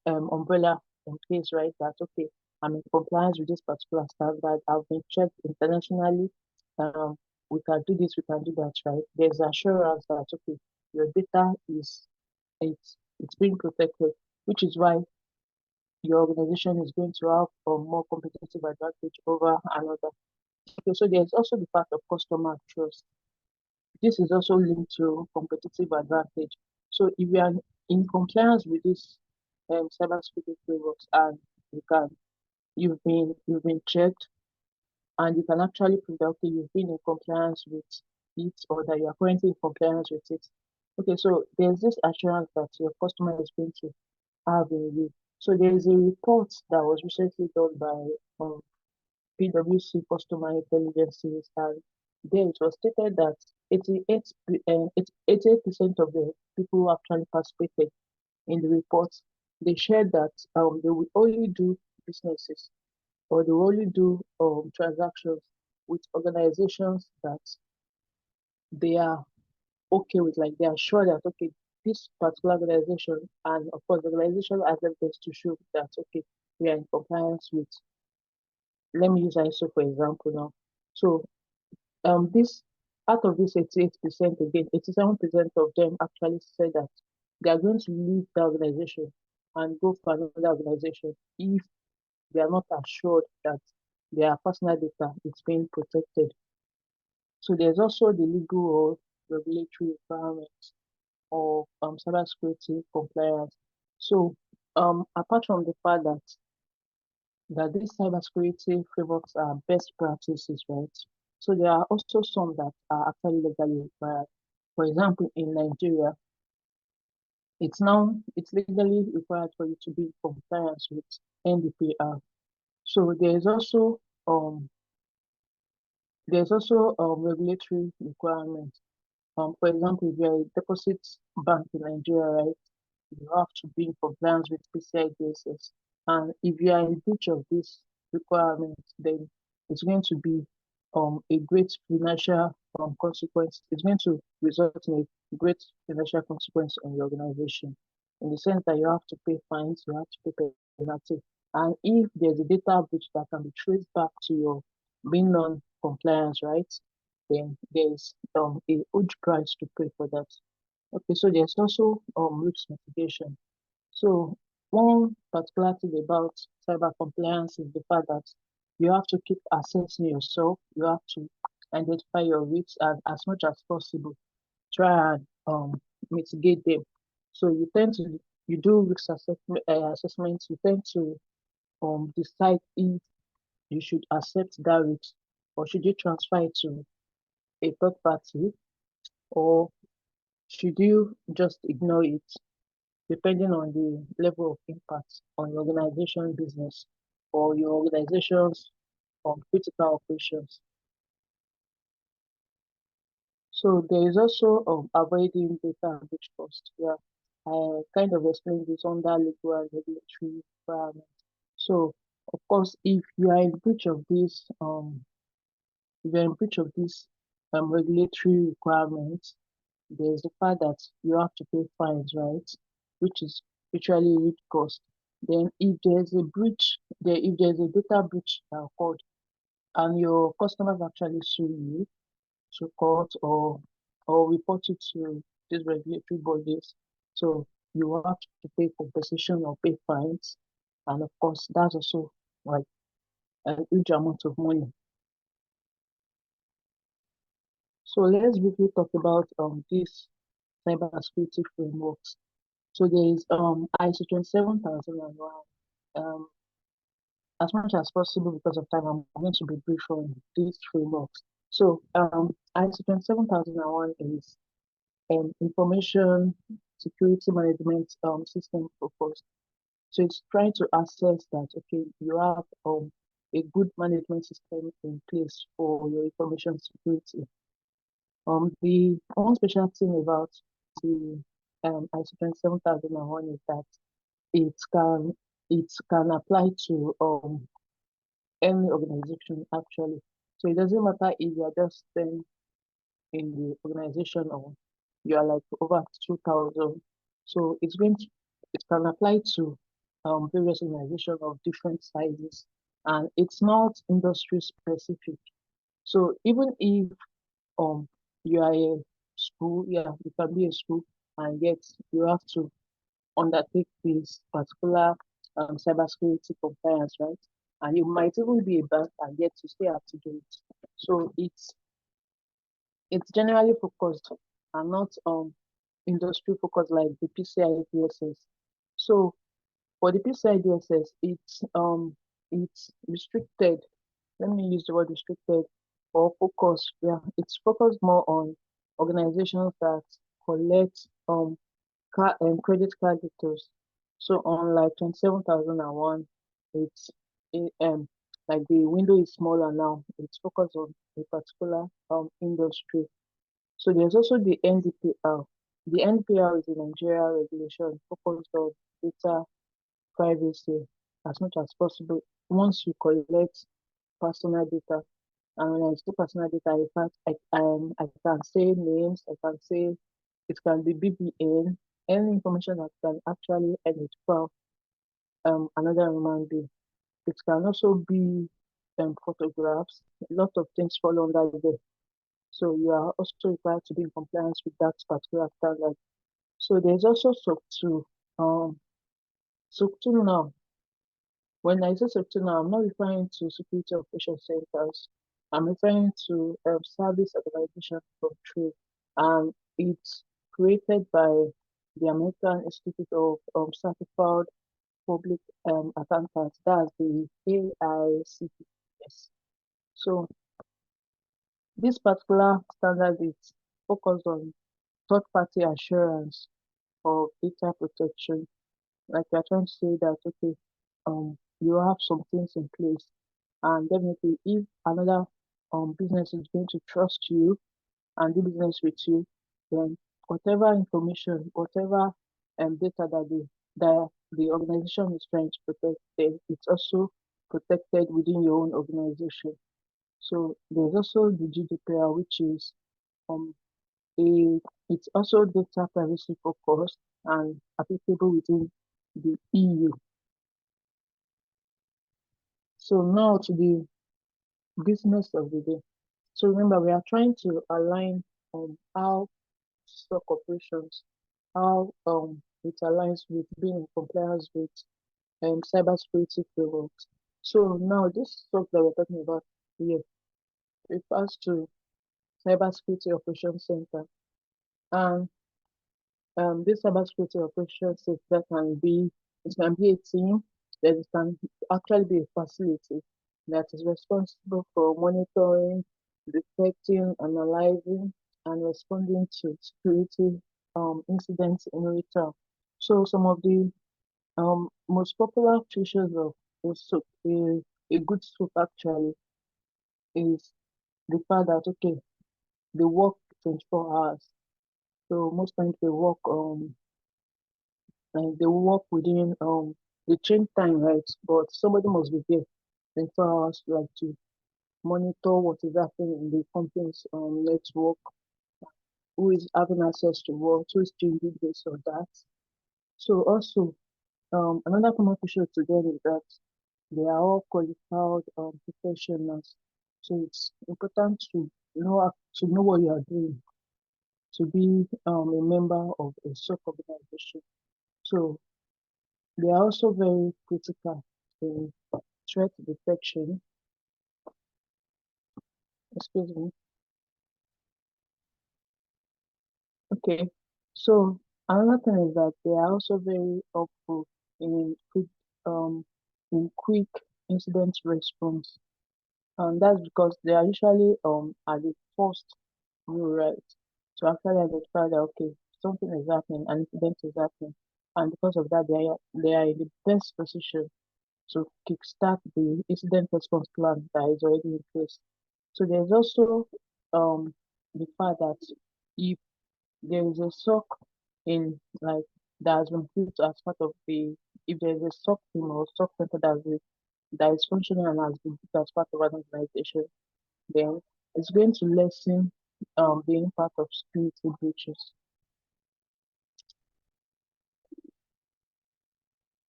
umbrella in place, right? That okay, I'm in compliance with this particular standard. I've been checked internationally. Um, we can do this, we can do that, right? There's assurance that okay, your data is it's being protected, which is why your organization is going to have a more competitive advantage over another. Okay, so there's also the part of customer trust. This is also linked to competitive advantage. So if you are in compliance with this cybersecurity frameworks and you've been checked and you can actually prove that okay, you've been in compliance with it or that you are currently in compliance with it. Okay, so there's this assurance that your customer is going to have in you. So there is a report that was recently done by PwC Customer Intelligence Series, and there it was stated that 88% of the people who actually participated in the report, they shared that they will only do businesses or they will only do transactions with organizations that they are okay with, like they are sure that okay, this particular organization and of course the organization has evidence to show that okay, we are in compliance with. Let me use ISO for example now. So this out of this 88% again, 87% of them actually said that they are going to leave the organization and go for another organization if they are not assured that their personal data is being protected. So there's also the legal or regulatory requirements of cybersecurity compliance. So apart from the fact that these cybersecurity frameworks are best practices, right? So there are also some that are actually legally required. For example, in Nigeria, it's legally required for you to be in compliance with NDPR. So there's also regulatory requirements. For example, if you're a deposit bank in Nigeria, right, you have to be in compliance with PCI DSS. And if you are in breach of this requirement, then it's going to be a great financial consequence. It's going to result in a great financial consequence on your organization, in the sense that you have to pay fines, you have to pay penalty. And if there's a data breach that can be traced back to your being non-compliance, right, then there's a huge price to pay for that. Okay, so there's also risk mitigation. So one particular thing about cyber compliance is the fact that you have to keep assessing yourself. You have to identify your risks and as much as possible try and mitigate them. So you do risk assessments. You tend to decide if you should accept that risk or should you transfer it to a third party or should you just ignore it depending on the level of impact on your organization business or your organization's critical operations. So there is also avoiding data breach cost. Yeah, I kind of explained this under legal and regulatory requirements. So of course, if you are in breach of this, regulatory requirements, there's the fact that you have to pay fines, right? Which is literally a huge cost. Then if there's a breach, if there's a data breach that occurred and your customers actually sue you to court or report it to these regulatory bodies. So you will have to pay compensation or pay fines. And of course, that's also like a huge amount of money. So let's briefly talk about these cybersecurity frameworks. So there is ISO 27001. As much as possible because of time, I'm going to be brief on these frameworks. So ISO 27001 is an information security management system focused. So it's trying to assess that, okay, you have a good management system in place for your information security. The one special thing about the ISO 27001 is that it can apply to any organization actually. So it doesn't matter if you are just in the organization or you are like over 2,000. So it can apply to various organizations of different sizes, and it's not industry specific. So even if you are a school, yeah, you can be a school, and yet you have to undertake this particular cybersecurity compliance, right? And you might even be a bank and yet you stay up to date. So it's generally focused and not industry focused like the PCI DSS. So for the PCI DSS, it's restricted. Let me use the word restricted or focused. Yeah, it's focused more on organizations that collect credit card details. So on like 27,001, it's like the window is smaller now. It's focused on a particular industry. So there's also the NDPR. The NDPR is a Nigeria regulation focused on data privacy as much as possible. Once you collect personal data, and when I say personal data, in fact, I can say names, I can say it can be BBN, any information that can actually identify another human being. It can also be photographs. A lot of things fall under there. So you are also required to be in compliance with that particular standard. So there's also SOC 2. SOC 2 now, when I say SOC 2 now, I'm not referring to security operation centers. I'm referring to service organization control. And it's created by the American Institute of Certified Public Accountants. That's the AICPS. So this particular standard is focused on third-party assurance of data protection. Like you're trying to say that, okay, you have some things in place, and definitely if another business is going to trust you and do business with you, then whatever information, whatever data that the organization is trying to protect, then it's also protected within your own organization. So there's also the GDPR, which is um it's also data privacy focused and applicable within the EU. So now to the business of the day. So remember, we are trying to align how stock operations, how it aligns with being in compliance with cybersecurity frameworks. So now this stock that we're talking about here refers to cybersecurity operations center, and this cybersecurity operations center it can be a team, that it can actually be a facility that is responsible for monitoring, detecting, analyzing, and responding to security incidents in return. So some of the most popular features of a good SOAP actually is the fact that, okay, they work 24 hours. So most times they work within the change time, right? But somebody must be there 24 hours like to monitor what is happening in the company's network, who is having access to what, who is changing this or that. So also another common feature to them is that they are all qualified professionals. So it's important to know what you are doing. to be a member of a SOC organization. So they are also very critical in threat detection. Excuse me. Okay. So another thing is that they are also very helpful in um quick incident response. And that's because they are usually at the first rule, right? To actually identify that okay, something is happening, an incident is happening. And because of that they are in the best position to kickstart the incident response plan that is already in place. So there's also um the fact that if there is a SOC in like that has been built as part of the if there is a SOC team or SOC center that is functioning and has been built as part of an organization, then it's going to lessen the impact of security breaches.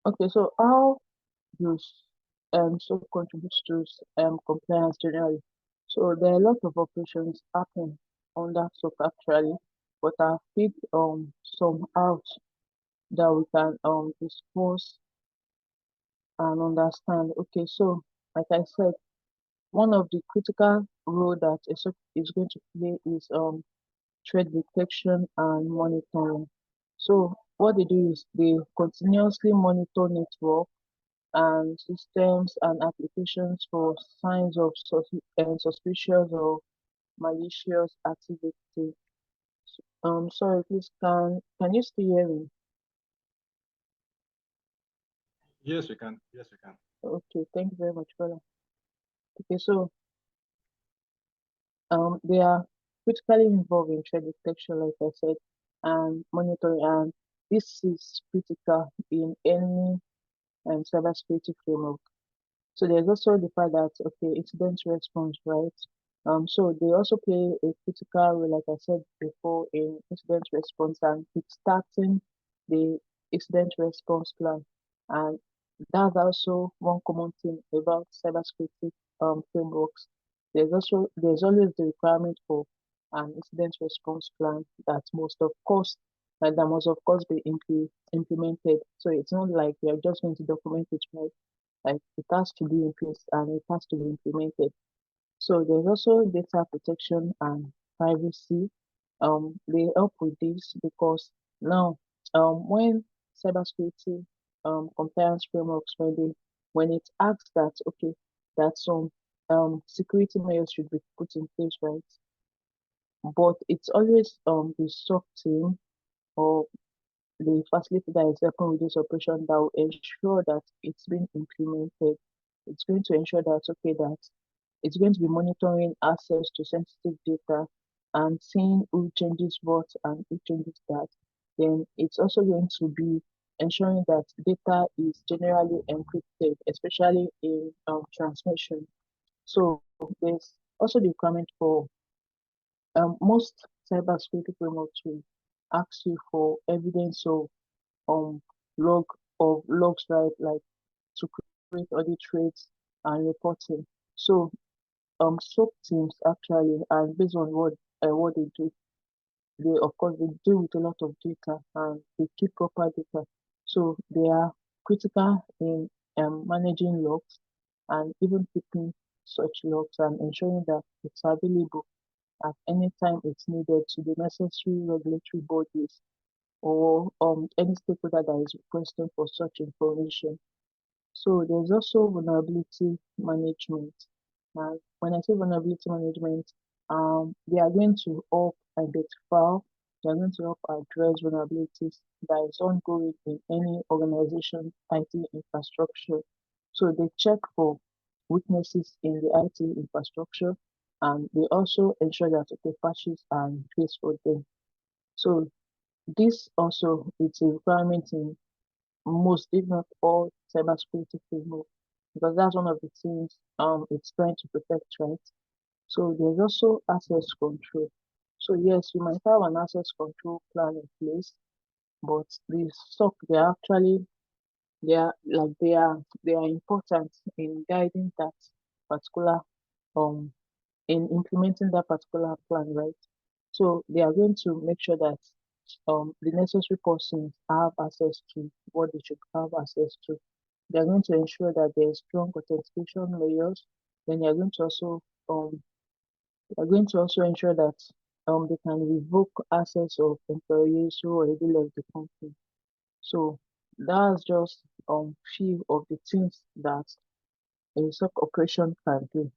Okay, so how does SOC contributes to compliance generally? So there are a lot of operations happening under SOC actually, but I've picked some out that we can discuss and understand. Okay, so like I said, one of the critical role that a SOC is going to play is threat detection and monitoring. So what they do is they continuously monitor network and systems and applications for signs of suspicious or malicious activity. Sorry, please, can you still hear me? Yes, we can. Yes, we can. Okay, thank you very much, brother. Okay, so they are critically involved in threat detection, like I said, and monitoring, and this is critical in any cybersecurity framework. So there's also the fact that okay, incident response, right? So they also play a critical role, like I said before, in incident response and kickstarting the incident response plan. And that's also one common thing about cybersecurity frameworks. There's always the requirement for an incident response plan that must of course be implemented. So it's not like we are just going to document it, right? Like it has to be in place and it has to be implemented. So there's also data protection and privacy. They help with this because now when cybersecurity compliance frameworks when it asks that okay that some security measures should be put in place, right? But it's always the SOC team or the facility that is helping with this operation that will ensure that it's being implemented. It's going to ensure that okay that it's going to be monitoring access to sensitive data and seeing who changes what and who changes that. Then it's also going to be ensuring that data is generally encrypted, especially in transmission. So there's also the requirement for most cybersecurity frameworks will ask you for evidence of um logs, right, like to create audit traits and reporting. So SOC teams actually, and based on what they do, they of course they deal with a lot of data and they keep proper data. So they are critical in managing logs and even keeping such logs and ensuring that it's available at any time it's needed to the necessary regulatory bodies or any stakeholder that is requesting for such information. So there's also vulnerability management. And when I say vulnerability management, they are going to help identify, they are going to help address vulnerabilities that is ongoing in any organization IT infrastructure. So they check for weaknesses in the IT infrastructure and they also ensure that okay, patches are in place for them. So this also is a requirement in most, if not all, cybersecurity framework because that's one of the things it's trying to protect, right? So there's also access control. So yes, you might have an access control plan in place, but the SOC they are important in guiding that particular um in implementing that particular plan, right? So they are going to make sure that the necessary persons have access to what they should have access to. They are going to ensure that there is strong authentication layers. Then they are going to also ensure that they can revoke access of employees who already left the company. So that's just few of the things that a SOC operation can do.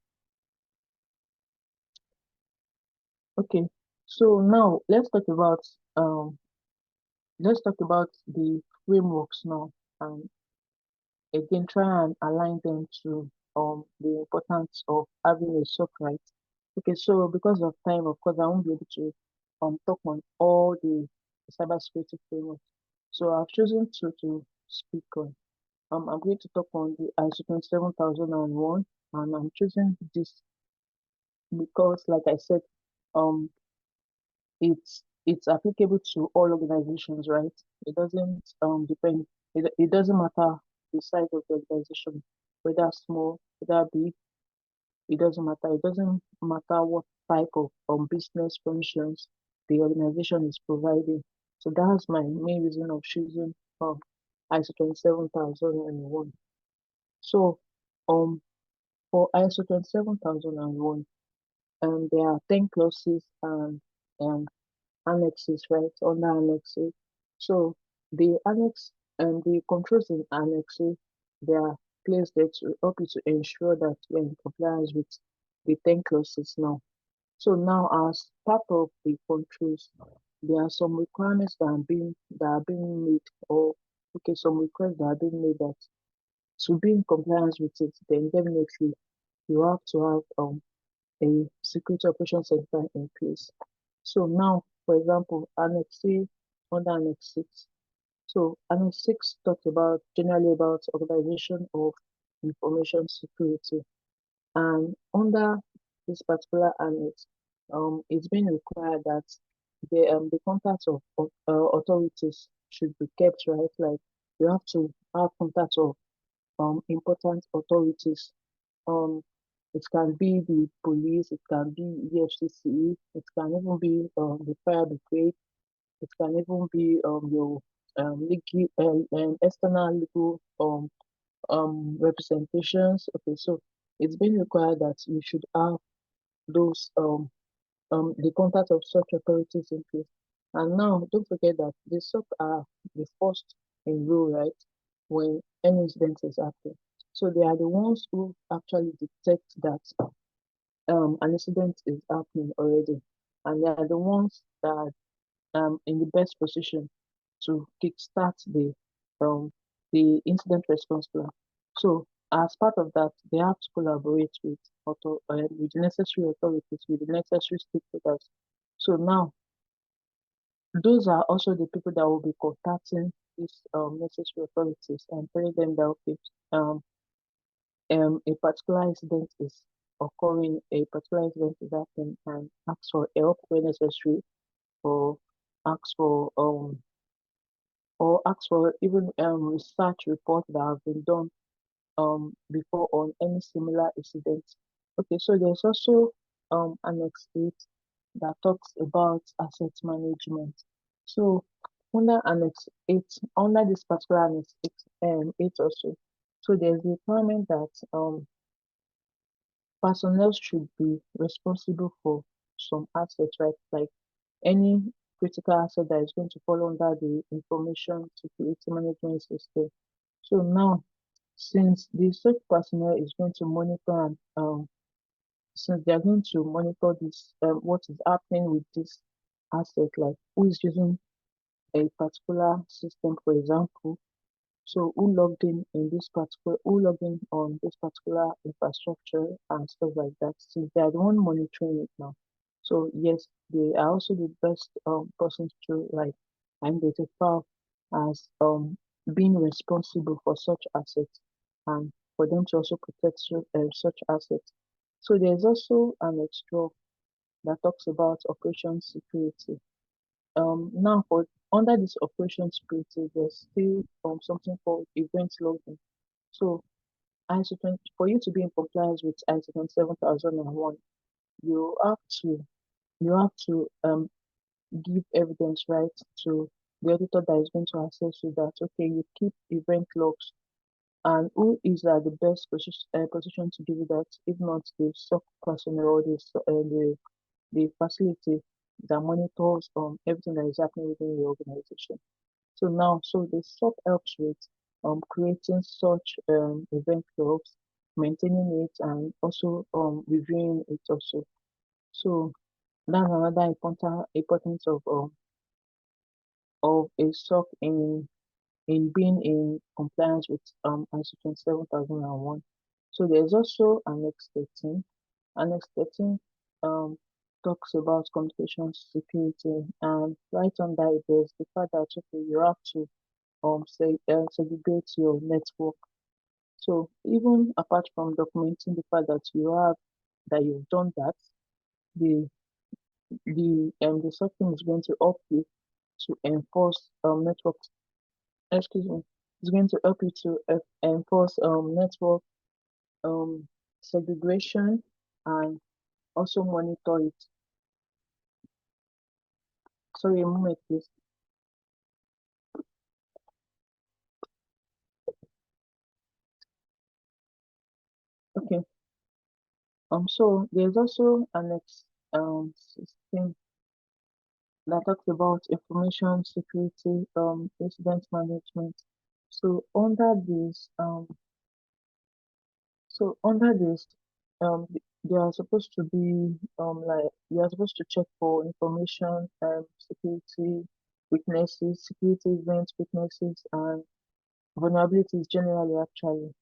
Okay, so now let's talk about the frameworks now, and again try and align them to the importance of having a SOC, right? Okay, so because of time, of course, I won't be able to talk on all the cybersecurity frameworks. So I've chosen to speak on. I'm going to talk on the ISO 27001, and I'm choosing this because, like I said, um, it's applicable to all organizations, right? It doesn't depend. It doesn't matter the size of the organization, whether small, whether big. It doesn't matter. It doesn't matter what type of business functions the organization is providing. So that's my main reason of choosing ISO 27001. So for ISO 27001, there are 10 clauses and um, annexes, right? Under annexes. So the annex and the controls in annexes, they are placed there to help you to ensure that you're in compliance with the 10 clauses now. So now as part of the controls, there are some requirements that are being made, or okay, some requests that are being made that to be in compliance with it, then definitely you have to have a security operations center in place. So now, for example, Annex C under Annex 6. So Annex 6 talks about generally about organization of information security. And under this particular annex, it's been required that the contacts of authorities should be kept, right? Like you have to have contacts of important authorities. Um, it can be the police, it can be EFCC, it can even be the fire brigade, it can even be your legal external legal representations. Okay, so it's been required that you should have those the contact of such authorities in place. And now don't forget that the SOC are the first in role, right? When any incident is happening. So they are the ones who actually detect that an incident is happening already. And they are the ones that are in the best position to kickstart the incident response plan. So as part of that, they have to collaborate with the necessary authorities, with the necessary stakeholders. So now those are also the people that will be contacting these necessary authorities and telling them that okay, a particular incident is occurring, a particular incident is happening, and ask for help where necessary, or ask for um ask for even research reports that have been done before on any similar incident. Okay, so there's also Annex 8 that talks about asset management. So under Annex 8, under this particular Annex 8, 8 also, so there's the requirement that personnel should be responsible for some assets, right? Like any critical asset that is going to fall under the information security management system. So now, since the such personnel is going to monitor and since they are going to monitor this, what is happening with this asset, like who is using a particular system, for example, so who logged in on this particular infrastructure and stuff like that, since they are the one monitoring it now. So yes, they are also the best persons to like identify as being responsible for such assets and for them to also protect such assets. So there's also an extra that talks about operation security. Now for under this operation security, there's still something called event logging. So ISO 20, for you to be in compliance with ISO 27001, you have to you have to give evidence, right, to the auditor that is going to assess you that, okay, you keep event logs, and who is at the best position to give you that, if not the SOC personnel or the facility that monitors everything that is happening within the organization. So now, so the SOC helps with creating such event logs, maintaining it, and also reviewing it also. So that's another importance of a SOC in being in compliance with ISO 27001. So there's also Annex 13. Annex 13 talks about communication security, and right under it there's the fact that, okay, you have to segregate your network. So even apart from documenting the fact that you've done that, the SOC team is going to help you to enforce network. Excuse me. It's going to help you to enforce network segregation and also monitor it. Sorry, a moment, please. Okay. So there's also Annex 16 that talks about information security, incident management. So under this, they are supposed to be like you are supposed to check for information security weaknesses, security event weaknesses, and vulnerabilities generally actually.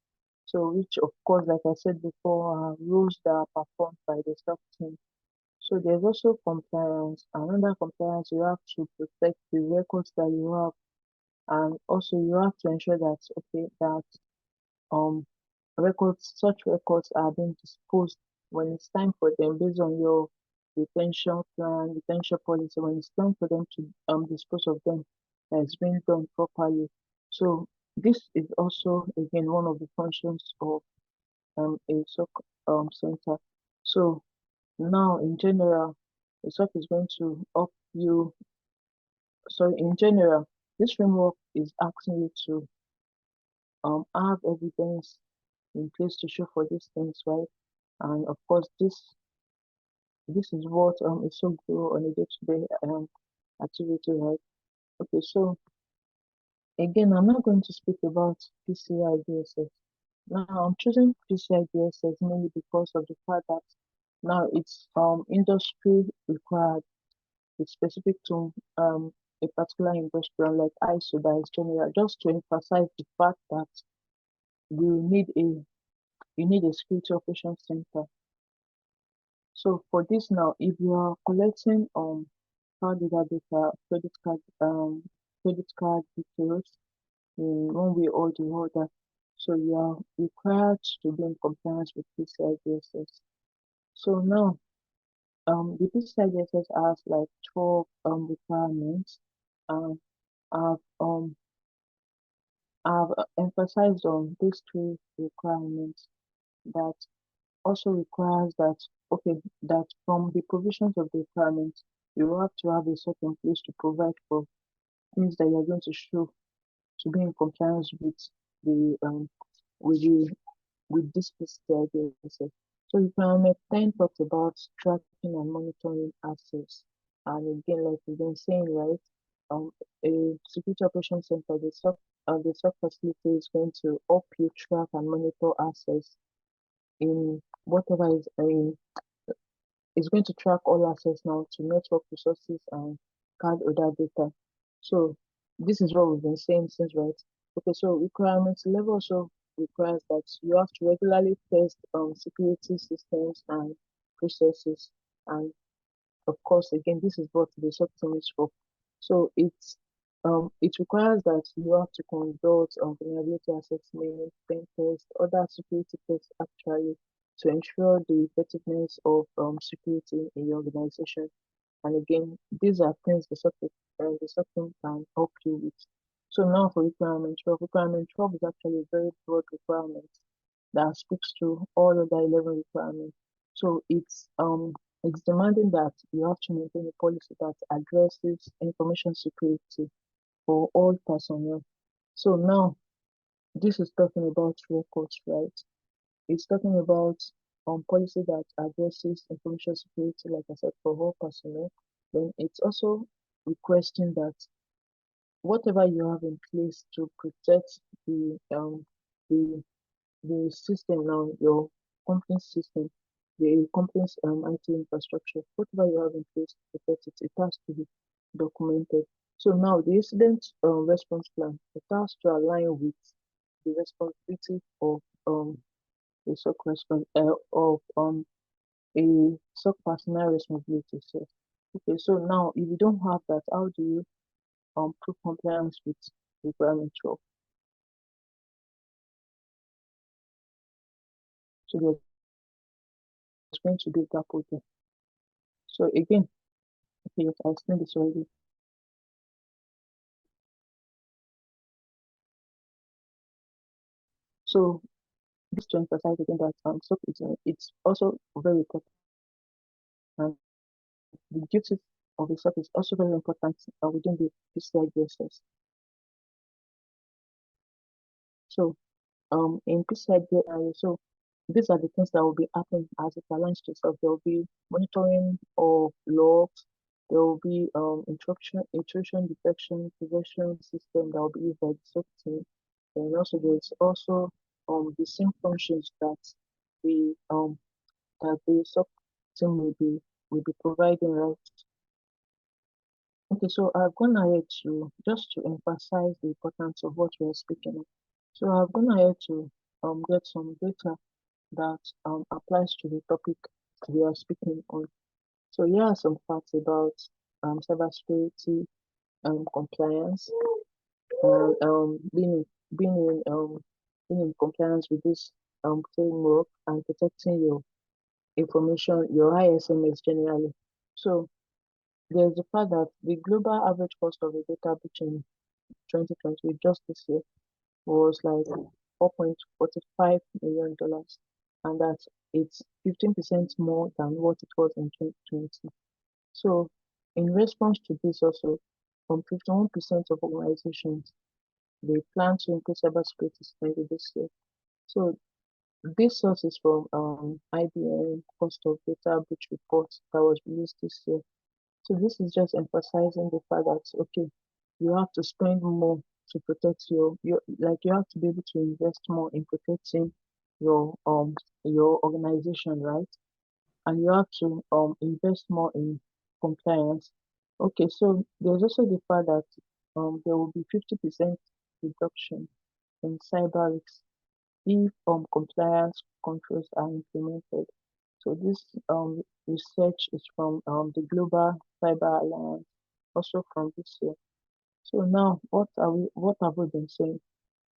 So which of course, like I said before, are rules that are performed by the SOC team. So there's also compliance. And under compliance, you have to protect the records that you have, and also you have to ensure that, okay, that um such records are being disposed when it's time for them based on your retention plan, retention policy. When it's time for them to dispose of them, that is being done properly. So this is also again one of the functions of a SOC center. So now in general, the SOC is going to help you. So in general, this framework is asking you to have evidence in place to show for these things, right? And of course, this is what is so good on a day-to-day activity, right? Okay, so again, I'm not going to speak about PCI DSS. Now, I'm choosing PCI DSS mainly because of the fact that now it's industry required. It's specific to a particular industry, like ISO that is general, just to emphasize the fact that you need a security operations center. So for this now, if you are collecting card data, credit card details in one way or the other, so you are required to be in compliance with PCI DSS. So now, the PCI DSS has like 12 requirements, and I've emphasized on these three requirements that also requires that, okay, that from the provisions of the requirements, you have to have a certain place to provide for things that you're going to show to be in compliance with the with the with this PCI DSS. So requirement 10 talks about tracking and monitoring access. And again, like we've been saying, right, a security operations center, the SOC facility is going to help you track and monitor access in whatever is going to track all access now to network resources and card order data. So this is what we've been saying since, right? Okay, so requirements level also requires that you have to regularly test security systems and processes. And of course, again, this is what the SOC team is for. So it requires that you have to conduct vulnerability assessment, pen test, other security tests actually to ensure the effectiveness of security in your organization. And again, these are things the SOC team can help you with. So now for requirement 12. Requirement 12 is actually a very broad requirement that speaks to all other 11 requirements. So it's It's demanding that you have to maintain a policy that addresses information security for all personnel. So now, this is talking about records, right? It's talking about policy that addresses information security, like I said, for all personnel. Then it's also requesting that whatever you have in place to protect the the system now, your company system, the company's IT infrastructure, whatever you have in place to protect it, it has to be documented. So now the incident response plan, it has to align with the responsibility of a SOC response of a SOC personnel responsibility set. Okay, so now if you don't have that, how do you prove compliance with requirement 12? So there's going to be a gap there. So again, okay, I explained this already. So this to emphasize again that SOC it's also very important. And the duties of the SOC is also very important within the PCI DSS. So in PCI DSS, so these are the things that will be happening as it aligns to itself. There will be monitoring of logs. There will be intrusion detection prevention system that will be used by the SOC team. And also there's also the same functions that the SOC team will be providing, right? Okay, so I've gone ahead to just to emphasize the importance of what we are speaking of. So I've gone ahead to get some data that applies to the topic we are speaking on. So here are some facts about cybersecurity compliance and being in compliance with this framework and protecting your information, your ISMS generally. So there's the fact that the global average cost of a data breach in 2020, just this year, was like $4.45 million, and that it's 15% more than what it was in 2020. So, in response to this, also, 51% of organizations they plan to increase cybersecurity spending this year. So, this source is from IBM Cost of Data Breach Report that was released this year. So this is just emphasizing the fact that okay, you have to spend more to protect your like you have to be able to invest more in protecting your organization, right? And you have to invest more in compliance. Okay, so there's also the fact that there will be 50% reduction in cyber risks if compliance controls are implemented. So this research is from the Global Cyber Alliance, also from this year. So now, what have we been saying?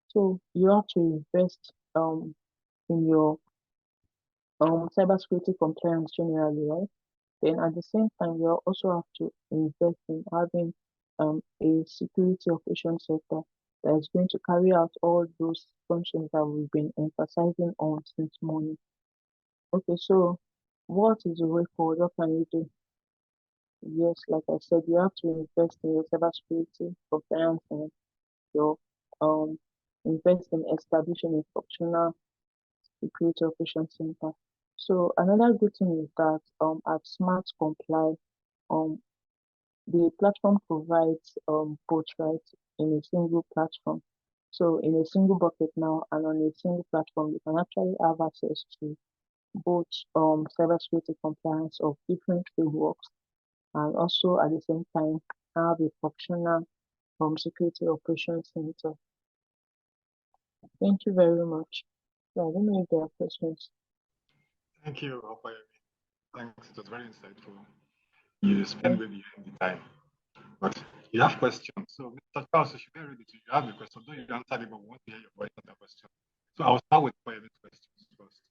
So you have to invest in your cybersecurity compliance generally, right? Then at the same time, you also have to invest in having a security operations center that is going to carry out all those functions that we've been emphasizing on since morning. Okay, so what is the way forward? What can you do? Yes, like I said, you have to invest in your cybersecurity compliance and your invest in establishing a functional security operations center. So another good thing is that at Smart Comply, um the platform provides both rights in a single platform. So in a single bucket now and on a single platform, you can actually have access to both cybersecurity compliance of different frameworks and also at the same time have a functional security operations center. Thank you very much. So I don't know if there are questions. Thank you, Opeyemi. Thanks, it was very insightful. You spent way behind the time. But you have questions. So, Mr. Charles, you should be ready to. You have a question. Though you answered it, but we want to hear your voice on the question. So, I'll start with Opeyemi's questions first.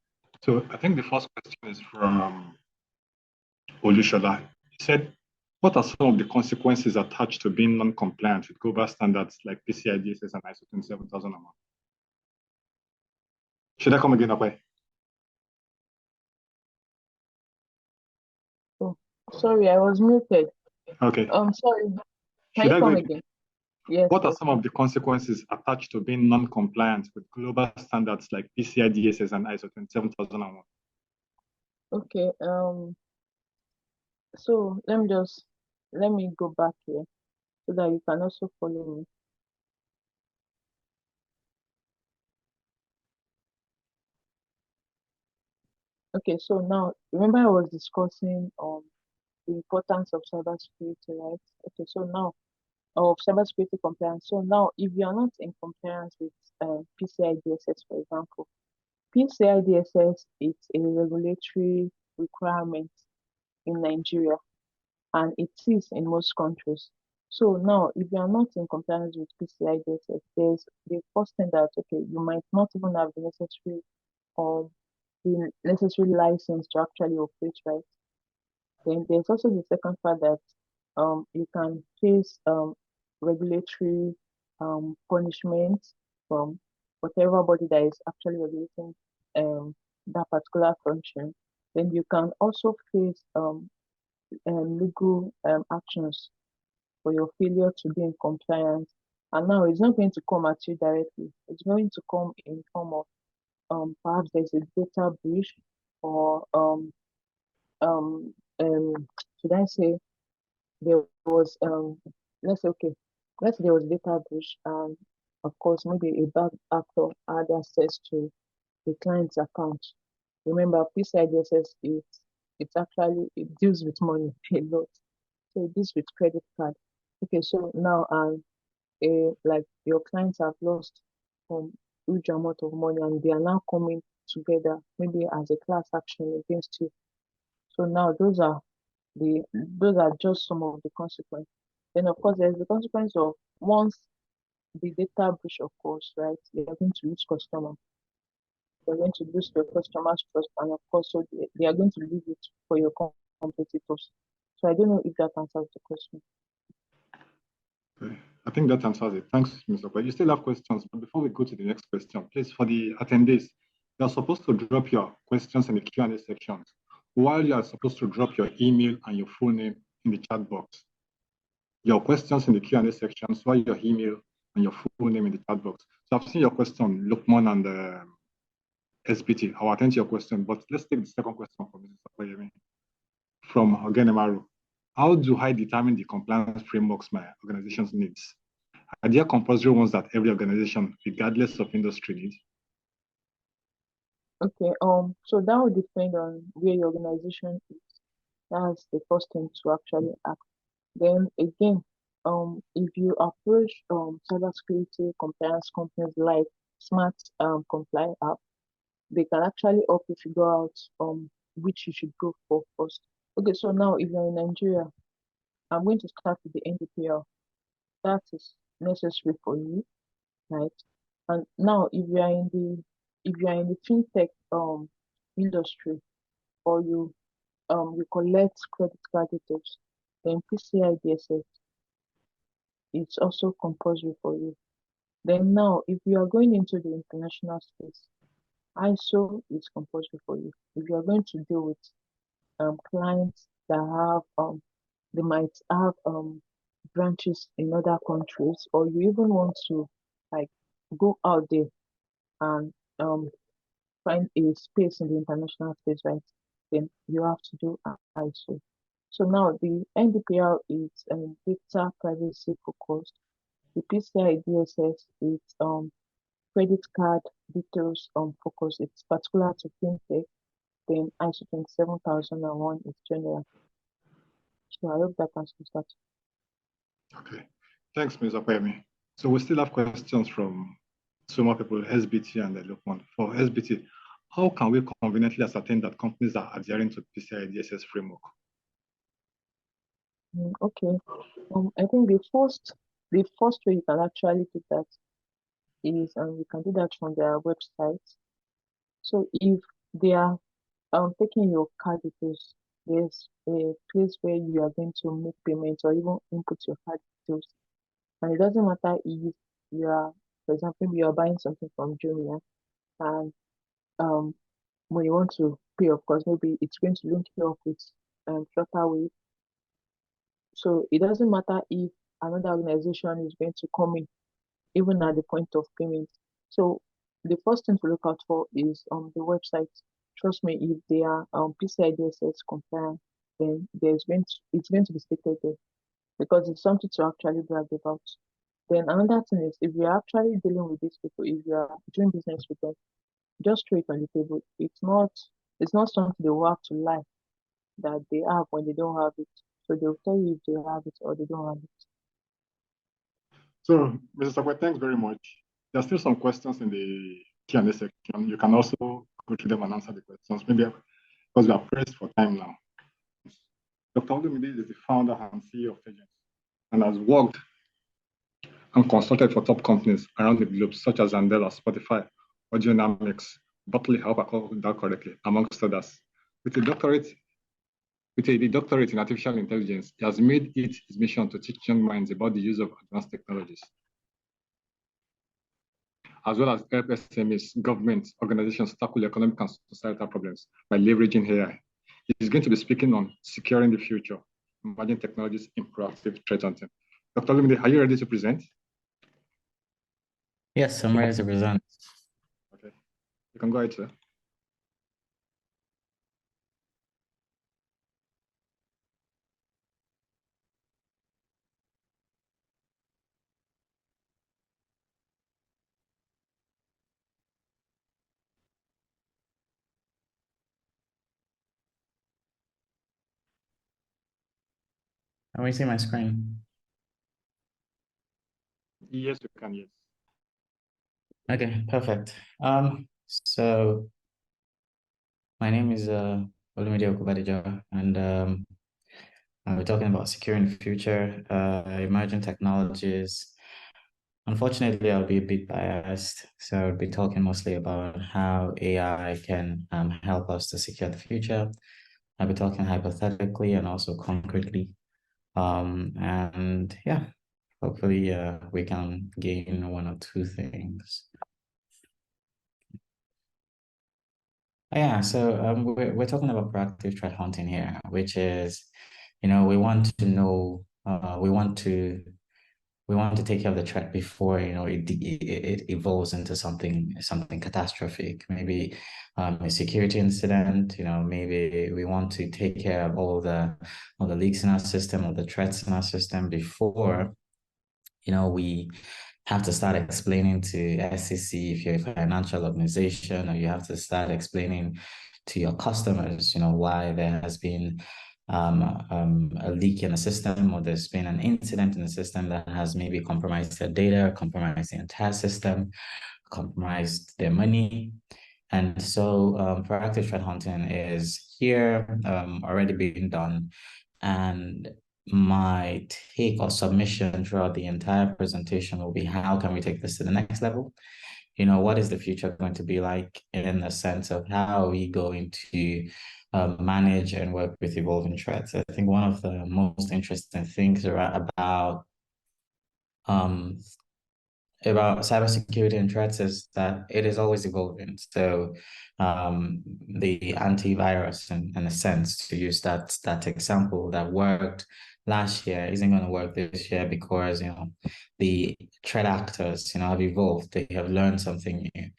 So, I think the first question is from Olushola. He said, what are some of the consequences attached to being non-compliant with global standards like PCI DSS and ISO 27001? Should I come again, Opey? Sorry, I was muted. Okay. Sorry. Can Should you I come go? again? Yes. What are Yes. some of the consequences attached to being non-compliant with global standards like PCI DSS and ISO 27001? Okay. So let me go back here so that you can also follow me. Okay. So now, remember I was discussing the importance of cybersecurity, right? Okay. So now, of cybersecurity compliance. So now, if you are not in compliance with PCI DSS, for example, PCI DSS is a regulatory requirement in Nigeria, and it is in most countries. So now, if you are not in compliance with PCI DSS, there's the first thing that okay, you might not even have um the necessary license to actually operate, right? Then there's also the second part that you can face regulatory punishment from whatever body that is actually regulating that particular function. Then you can also face legal actions for your failure to be in compliance. And now it's not going to come at you directly. It's going to come in form of perhaps there's a data breach or um should I say there was let's say okay, let's say there was data breach and of course maybe a bad actor had access to the client's account. Remember PCI DSS it's actually it deals with money a lot. So it deals with credit card. Okay, so now like your clients have lost huge amount of money and they are now coming together maybe as a class action against you. So now those are just some of the consequences. Then of course there's the consequence of once the data breach occurs, right? They are going to lose customer. They're going to lose your customers trust, and of course, so they are going to leave it for your competitors. So I don't know if that answers the question. Okay. I think that answers it. Thanks, Mr. Okwe. You still have questions, but before we go to the next question, please, for the attendees, you are supposed to drop your questions in the Q&A section, while you are supposed to drop your email and your full name in the chat box. Your questions in the Q&A section, while your email and your full name in the chat box. So I've seen your question, Lukman and SBT. I'll attend to your question, but let's take the second question from Mrs. Opeyemi from Ogenemaru. How do I determine the compliance frameworks my organizations needs? Are there compulsory ones that every organization, regardless of industry, needs? Okay, so that would depend on where your organization is. That's the first thing to actually ask. Then again, if you approach cybersecurity compliance companies like Smart Comply app, they can actually help you figure out which you should go for first. Okay, so now if you're in Nigeria, I'm going to start with the NDPL. That is necessary for you, right? And now if you are in the fintech industry or you collect credit card details, then PCI DSS it's also compulsory for you. Then now if you are going into the international space, ISO is compulsory for you. If you are going to deal with clients that have they might have branches in other countries, or you even want to like go out there and find a space in the international space, right? Then you have to do ISO. So now the NDPR is data privacy focused. The PCI DSS is credit card details focused. It's particular to fintech. Then ISO 27001 is general. So I hope that answers that. Okay. Thanks, Ms. Opeyemi. So we still have questions from some more people, SBT and Lukman. For SBT, how can we conveniently ascertain that companies are adhering to the PCI DSS framework? Okay. I think the first way you can actually do that is you can do that from their website. So if they are taking your card details, there's a place where you are going to make payments or even input your card details. And it doesn't matter if you are, for example, you are buying something from Jumia and when you want to pay, of course, maybe it's going to link you up with Flutterwave So it doesn't matter if another organization is going to come in, even at the point of payment. So the first thing to look out for is the website. Trust me, if they are PCI DSS compliant, then it's going to be stated there because it's something to actually brag about. Then another thing is if you're actually dealing with these people, if you are doing business with them, just throw it on the table. It's not something they will have to lie that they have when they don't have it. So they'll tell you if they have it or they don't have it. So, Mr. Sakwe, thanks very much. There are still some questions in the Q&A section. You can also go through them and answer the questions, maybe because we are pressed for time now. Dr. Olumide is the founder and CEO of Agents and has worked and consulted for top companies around the globe, such as Andela, Spotify, Audionamics, Berkeley, I hope I called that correctly, amongst others. With a doctorate in artificial intelligence, he has made it his mission to teach young minds about the use of advanced technologies, as well as help SMEs, governments, organizations tackle economic and societal problems by leveraging AI. He's going to be speaking on securing the future, emerging technologies in proactive threat hunting. Dr. Olumide, are you ready to present? Yes, I'm ready to present. Okay, you can go ahead, sir. Can we see my screen? Yes, you can, yes. Okay, perfect. So my name is Olumide Okubadejo, and we're talking about securing the future, emerging technologies. Unfortunately, I'll be a bit biased, so I'll be talking mostly about how AI can help us to secure the future. I'll be talking hypothetically and also concretely. And yeah, hopefully we can gain one or two things. Yeah, so we're talking about proactive threat hunting here, which is, we want to know, we want to take care of the threat before it evolves into something catastrophic, maybe a security incident. Maybe we want to take care of all the leaks in our system, all the threats in our system before we have to start explaining to SEC if you're a financial organization, or you have to start explaining to your customers, why there has been a leak in the system, or there's been an incident in the system that has maybe compromised their data, compromised the entire system, compromised their money. And so proactive threat hunting is here, already being done. And my take or submission throughout the entire presentation will be, how can we take this to the next level? What is the future going to be like, in the sense of how are we going to manage and work with evolving threats? I think one of the most interesting things about cybersecurity and threats is that it is always evolving. So the antivirus, in a sense, to use that example that worked last year, isn't going to work this year because the threat actors have evolved. They have learned something new.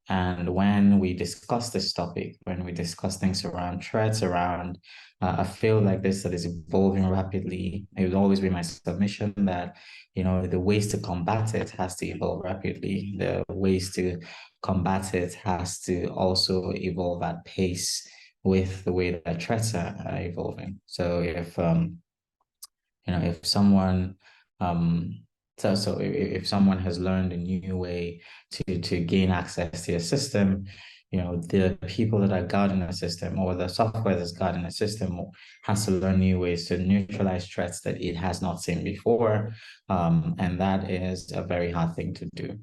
And when we discuss this topic, when we discuss things around threats, around a field like this that is evolving rapidly, it will always be my submission that the ways to combat it has to evolve rapidly. The ways to combat it has to also evolve at pace with the way that threats are evolving. So if someone if someone has learned a new way to gain access to your system, the people that are guarding the system, or the software that's guarding the system, has to learn new ways to neutralize threats that it has not seen before. And that is a very hard thing to do.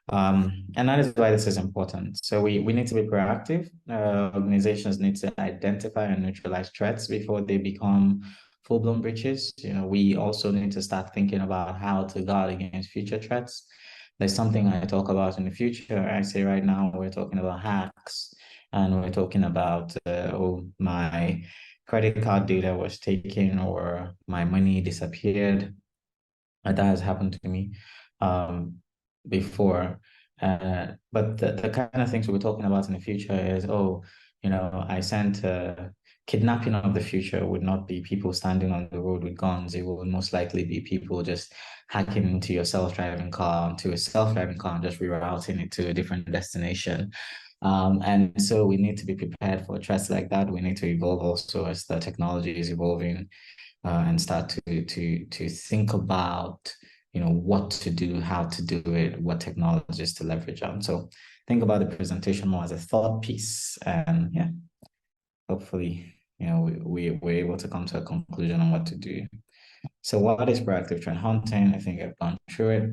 And that is why this is important. So we need to be proactive. Organizations need to identify and neutralize threats before they become full-blown breaches. We also need to start thinking about how to guard against future threats. There's something I talk about in the future. I say right now we're talking about hacks, and we're talking about credit card data was taken or my money disappeared. That has happened to me before. But the kind of things we're talking about in the future is, oh, I sent kidnapping of the future would not be people standing on the road with guns. It will most likely be people just hacking into your self-driving car, into a self-driving car, and just rerouting it to a different destination. And so we need to be prepared for threats like that. We need to evolve also as the technology is evolving, and start to think about what to do, how to do it, what technologies to leverage on. So think about the presentation more as a thought piece, and yeah, hopefully we're able to come to a conclusion on what to do. So what is proactive threat hunting? I think I've gone through it.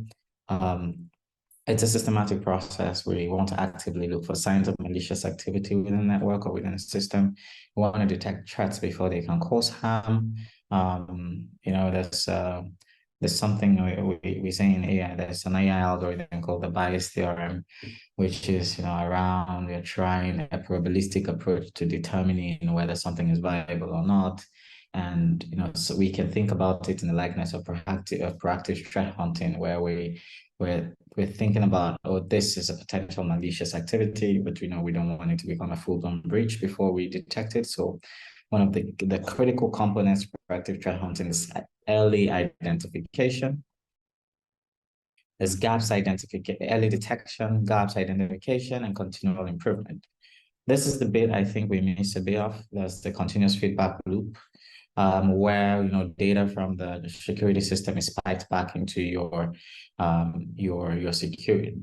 It's a systematic process where you want to actively look for signs of malicious activity within the network or within the system. You want to detect threats before they can cause harm. There's something we say in AI. There's an AI algorithm called the bias theorem, which is around we're trying a probabilistic approach to determining whether something is viable or not. And so we can think about it in the likeness of proactive threat hunting, where we're thinking about, oh, this is a potential malicious activity, but we don't want it to become a full-blown breach before we detect it. So one of the critical components for proactive threat hunting is early identification. There's gaps identification, early detection, gaps identification, and continual improvement. This is the bit I think we miss a bit of. There's the continuous feedback loop, where data from the security system is piped back into your security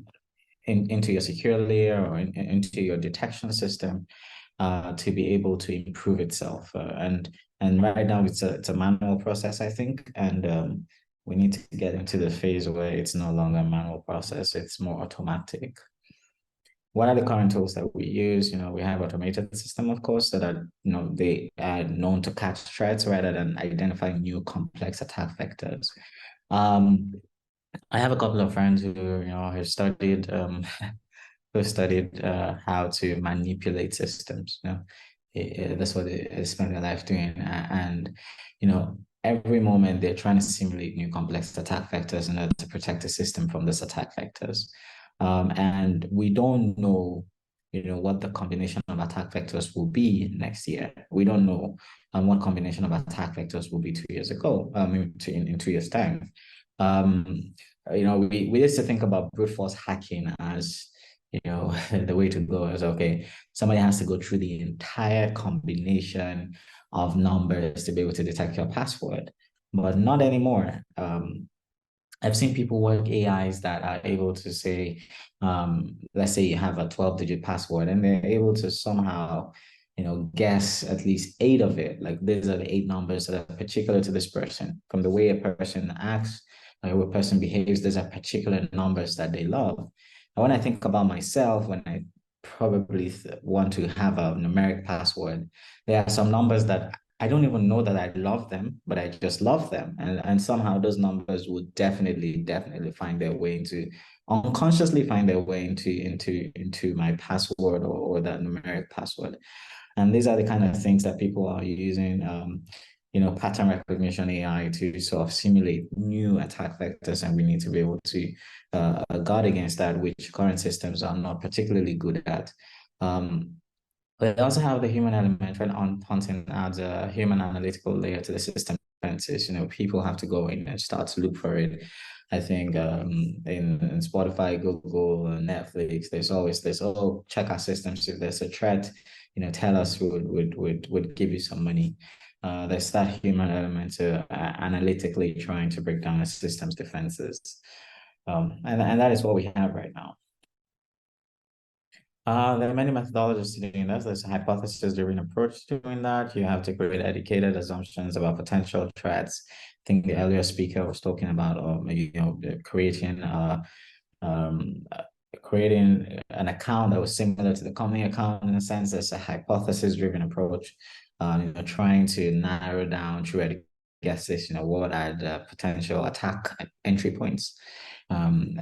into your secure layer or into your detection system, to be able to improve itself. And right now it's a manual process, I think, and we need to get into the phase where it's no longer a manual process; it's more automatic. What are the current tools that we use? We have automated system, of course, that are, they are known to catch threats rather than identifying new complex attack vectors. I have a couple of friends who, have studied how to manipulate systems. That's what they spend their life doing, and every moment they're trying to simulate new complex attack vectors in order to protect the system from these attack vectors. And we don't know, what the combination of attack vectors will be next year. We don't know what combination of attack vectors will be 2 years ago, in 2 years' time. We used to think about brute force hacking as, the way to go is, okay, somebody has to go through the entire combination of numbers to be able to detect your password, but not anymore. I've seen people work AIs that are able to say, let's say you have a 12-digit password, and they're able to somehow, guess at least 8 of it. Like, these are the 8 numbers that are particular to this person. From the way a person acts, like a person behaves, there's a particular numbers that they love. And when I think about myself, when I probably want to have a numeric password, there are some numbers that I don't even know that I love them, but I just love them. And somehow those numbers would definitely find their way unconsciously find their way into my password or that numeric password. And these are the kind of things that people are using, pattern recognition AI to sort of simulate new attack vectors. And we need to be able to guard against that, which current systems are not particularly good at. But they also have the human element. When hunting adds a human analytical layer to the system defenses. People have to go in and start to look for it. I think in Spotify, Google, Netflix, there's always this, oh, check our systems. If there's a threat, tell us, would give you some money. There's that human element to analytically trying to break down the system's defenses. And that is what we have right now. There are many methodologies to doing that. There's a hypothesis-driven approach to doing that. You have to create educated assumptions about potential threats. I think the earlier speaker was talking about, creating an account that was similar to the company account. In a sense, there's a hypothesis-driven approach, trying to narrow down through guesses, what are the potential attack entry points.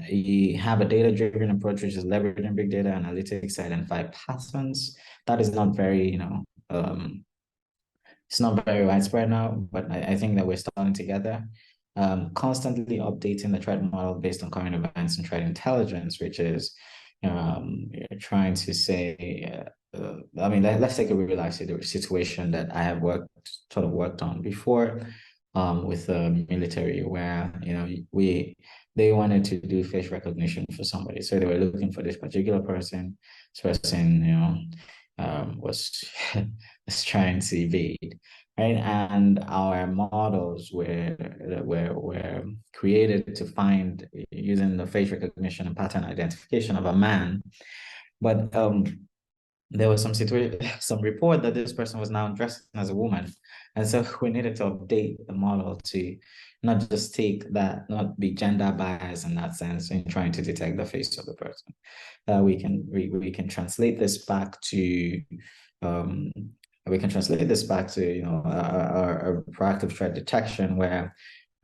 You have a data-driven approach, which is leveraging big data analytics to identify patterns. That is not very, It's not very widespread now, but I think that we're starting to get there. Constantly updating the threat model based on current events and threat intelligence, which is trying to say, I mean, let's take a real life situation that I have worked on before, with the military, where they wanted to do face recognition for somebody, so they were looking for this particular person. This person, was was trying to evade, right? And our models were created to find using the face recognition and pattern identification of a man, but there was some report that this person was now dressed as a woman, and so we needed to update the model to not just not be gender biased in that sense in trying to detect the face of the person. We can translate this back to um, a proactive threat detection, where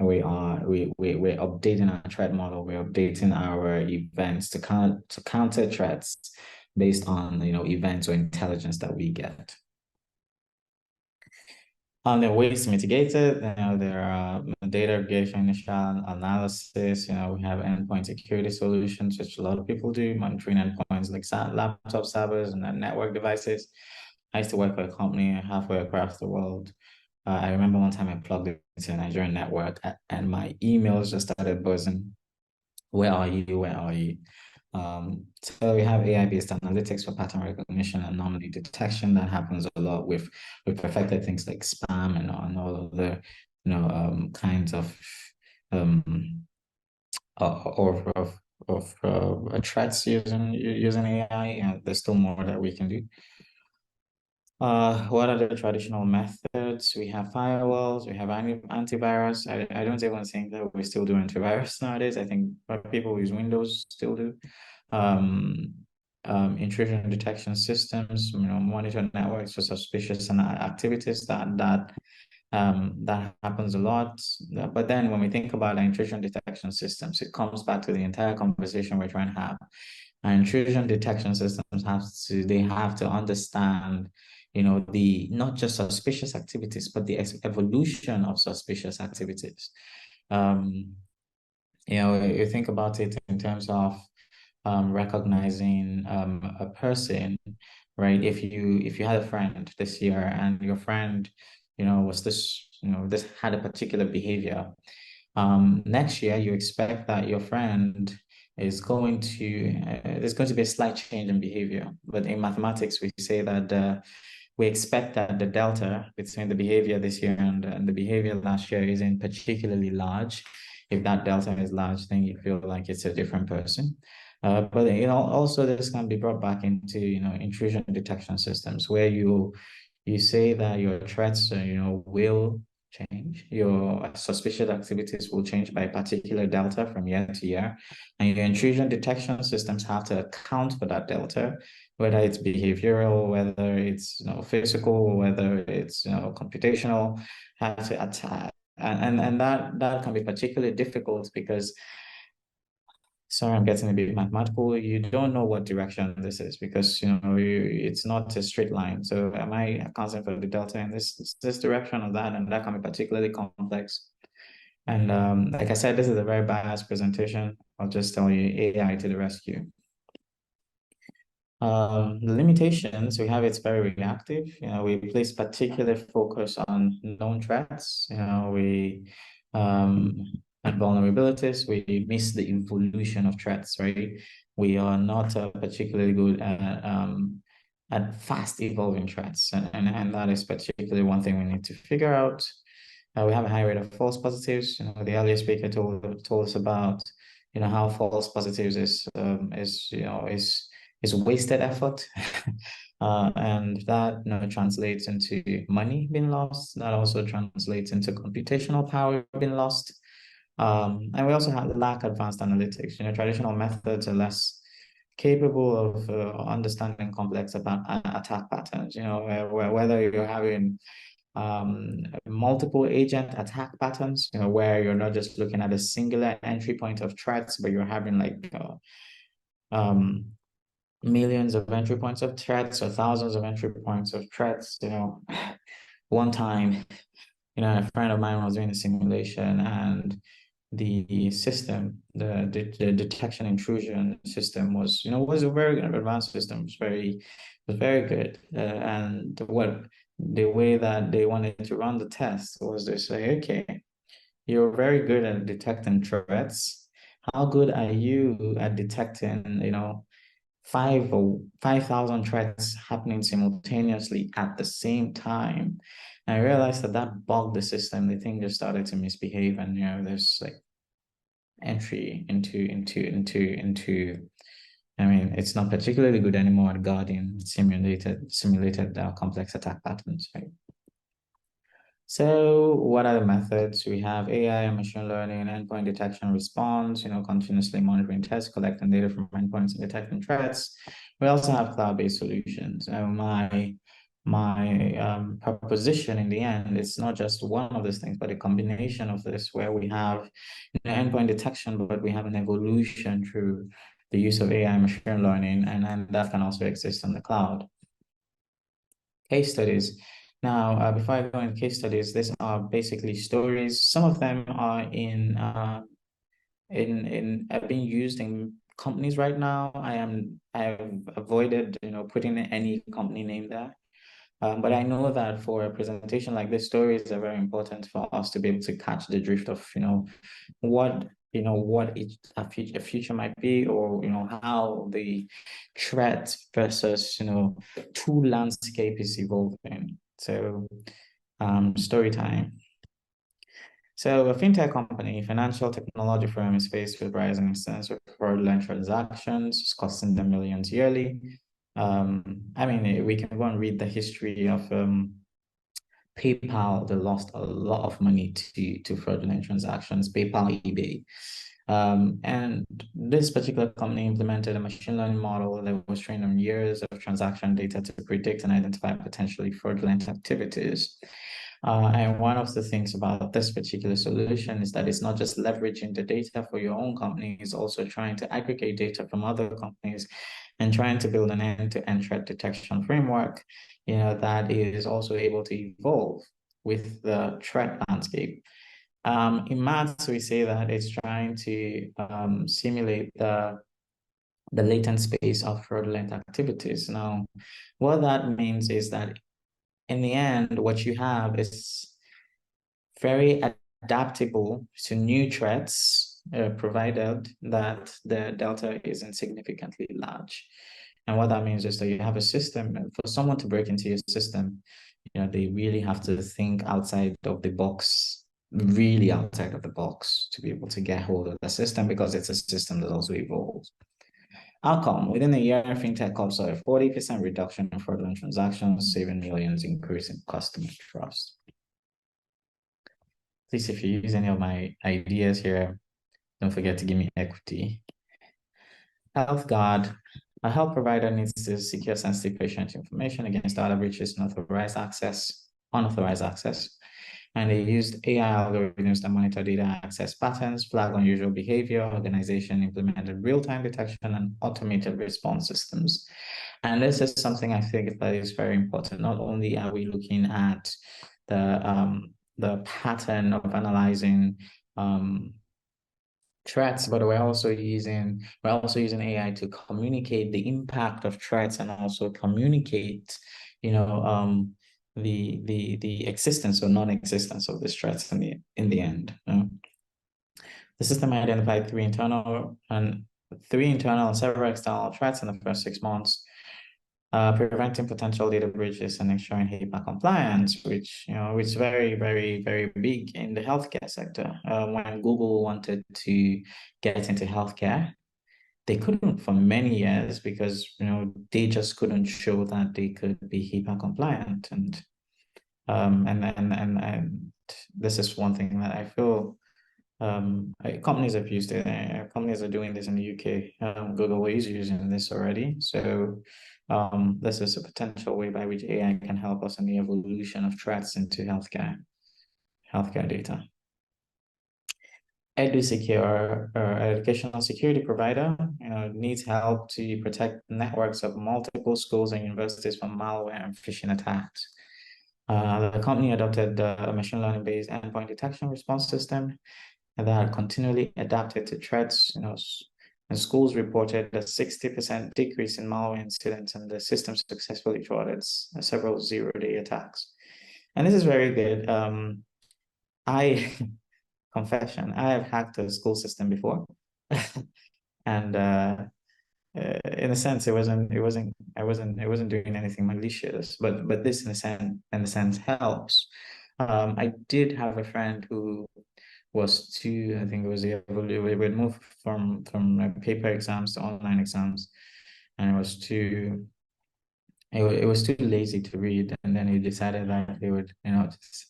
we're updating our threat model, we're updating our events to counter threats based on events or intelligence that we get. There are ways to mitigate it. There are data aggregation, initial analysis. We have endpoint security solutions, which a lot of people do, monitoring endpoints like laptop servers and network devices. I used to work for a company halfway across the world. I remember one time I plugged into a Nigerian network and my emails just started buzzing. Where are you? Where are you? So we have AI-based analytics for pattern recognition and anomaly detection. That happens a lot. We've perfected things like spam and all of the kinds of threats using AI. There's still more that we can do. What are the traditional methods? We have firewalls, we have antivirus. I don't even think that we still do antivirus nowadays. I think people use Windows still do. Intrusion detection systems, monitor networks for suspicious activities. That happens a lot. But then when we think about intrusion detection systems, it comes back to the entire conversation we're trying to have. And intrusion detection systems have to understand, the not just suspicious activities, but the evolution of suspicious activities. You think about it in terms of recognizing a person, right? If you had a friend this year and your friend, was this had a particular behavior, next year you expect that your friend is going to there's going to be a slight change in behavior. But in mathematics, we say that we expect that the delta between the behavior this year and the behavior last year isn't particularly large. If that delta is large, then you feel like it's a different person. But also this can be brought back into intrusion detection systems, where you say that your threats will change, your suspicious activities will change by a particular delta from year to year, and your intrusion detection systems have to account for that delta, whether it's behavioral, whether it's physical, whether it's computational, have to attack. And that can be particularly difficult because, sorry, I'm getting a bit mathematical. You don't know what direction this is because it's not a straight line. So am I accounting for the delta in this direction or that? And that can be particularly complex. And like I said, this is a very biased presentation. I'll just tell you, AI to the rescue. The limitations, we have it's very reactive. We place particular focus on known threats. And vulnerabilities, we miss the evolution of threats, right? We are not particularly good at fast evolving threats, and that is particularly one thing we need to figure out. We have a high rate of false positives. The earlier speaker told us about how false positives is wasted effort. And that translates into money being lost. That also translates into computational power being lost. And we also lack advanced analytics. Traditional methods are less capable of understanding complex attack patterns. Whether you're having multiple agent attack patterns, where you're not just looking at a singular entry point of threats, but you're having like millions of entry points of threats or thousands of entry points of threats. one time, a friend of mine was doing a simulation, and the system, the detection intrusion system was a very advanced system. It was very good. And the way that they wanted to run the test was they say, okay, you're very good at detecting threats. How good are you at detecting, 5,000 threats happening simultaneously at the same time? And I realized that bugged the system. The thing just started to misbehave, and there's like entry into. I mean, it's not particularly good anymore at guarding simulated complex attack patterns, right? So what are the methods? We have AI and machine learning, endpoint detection response, continuously monitoring tests, collecting data from endpoints and detecting threats. We also have cloud-based solutions. My proposition in the end, it's not just one of these things, but a combination of this, where we have endpoint detection, but we have an evolution through the use of AI and machine learning, and that can also exist on the cloud. Case studies. Now, before I go into case studies, these are basically stories. Some of them are being used in companies right now. I have avoided putting any company name there. But I know that for a presentation like this, stories are very important for us to be able to catch the drift of what a future might be, or how the threat versus tool landscape is evolving. So story time. So a fintech company, financial technology firm, is faced with rising incidents of fraudulent transactions. It's costing them millions yearly. I mean, we can go and read the history of PayPal. They lost a lot of money to fraudulent transactions. PayPal, eBay. And this particular company implemented a machine learning model that was trained on years of transaction data to predict and identify potentially fraudulent activities. And one of the things about this particular solution is that it's not just leveraging the data for your own company, it's also trying to aggregate data from other companies and trying to build an end-to-end threat detection framework, that is also able to evolve with the threat landscape. In maths, we say that it's trying to simulate the latent space of fraudulent activities. Now, what that means is that in the end, what you have is very adaptable to new threats, provided that the delta is insignificantly large. And what that means is that you have a system. For someone to break into your system, they really have to think outside of the box, really outside of the box, to be able to get hold of the system, because it's a system that also evolves. Outcome: within a year, fintech corps saw a 40% reduction in fraudulent transactions, saving millions, increasing customer trust. Please, if you use any of my ideas here, don't forget to give me equity. Health Guard. A health provider needs to secure sensitive patient information against data breaches and unauthorized access. And they used AI algorithms that monitor data access patterns, flag unusual behavior. Organization implemented real-time detection and automated response systems. And this is something I think that is very important. Not only are we looking at the pattern of analyzing threats, but we're also using AI to communicate the impact of threats, and also communicate, the existence or non-existence of these threats in the end. The system identified three internal and several external threats in the first 6 months, preventing potential data breaches and ensuring HIPAA compliance, which is very, very, very big in the healthcare sector. When Google wanted to get into healthcare, they couldn't for many years because they just couldn't show that they could be HIPAA compliant, and this is one thing that I feel companies have used it. Companies are doing this in the UK. Google is using this already. So this is a potential way by which AI can help us in the evolution of threats into healthcare data. EduSecure, educational security provider, needs help to protect networks of multiple schools and universities from malware and phishing attacks. The company adopted a machine learning-based endpoint detection response system that continually adapted to threats. And schools reported a 60% decrease in malware incidents, and the system successfully thwarted several zero-day attacks. And this is very good. Confession, I have hacked a school system before, and in a sense, I wasn't doing anything malicious, but this in a sense helps. I did have a friend who was I think it was we would move from paper exams to online exams, and it was too lazy to read, and then he decided that he would just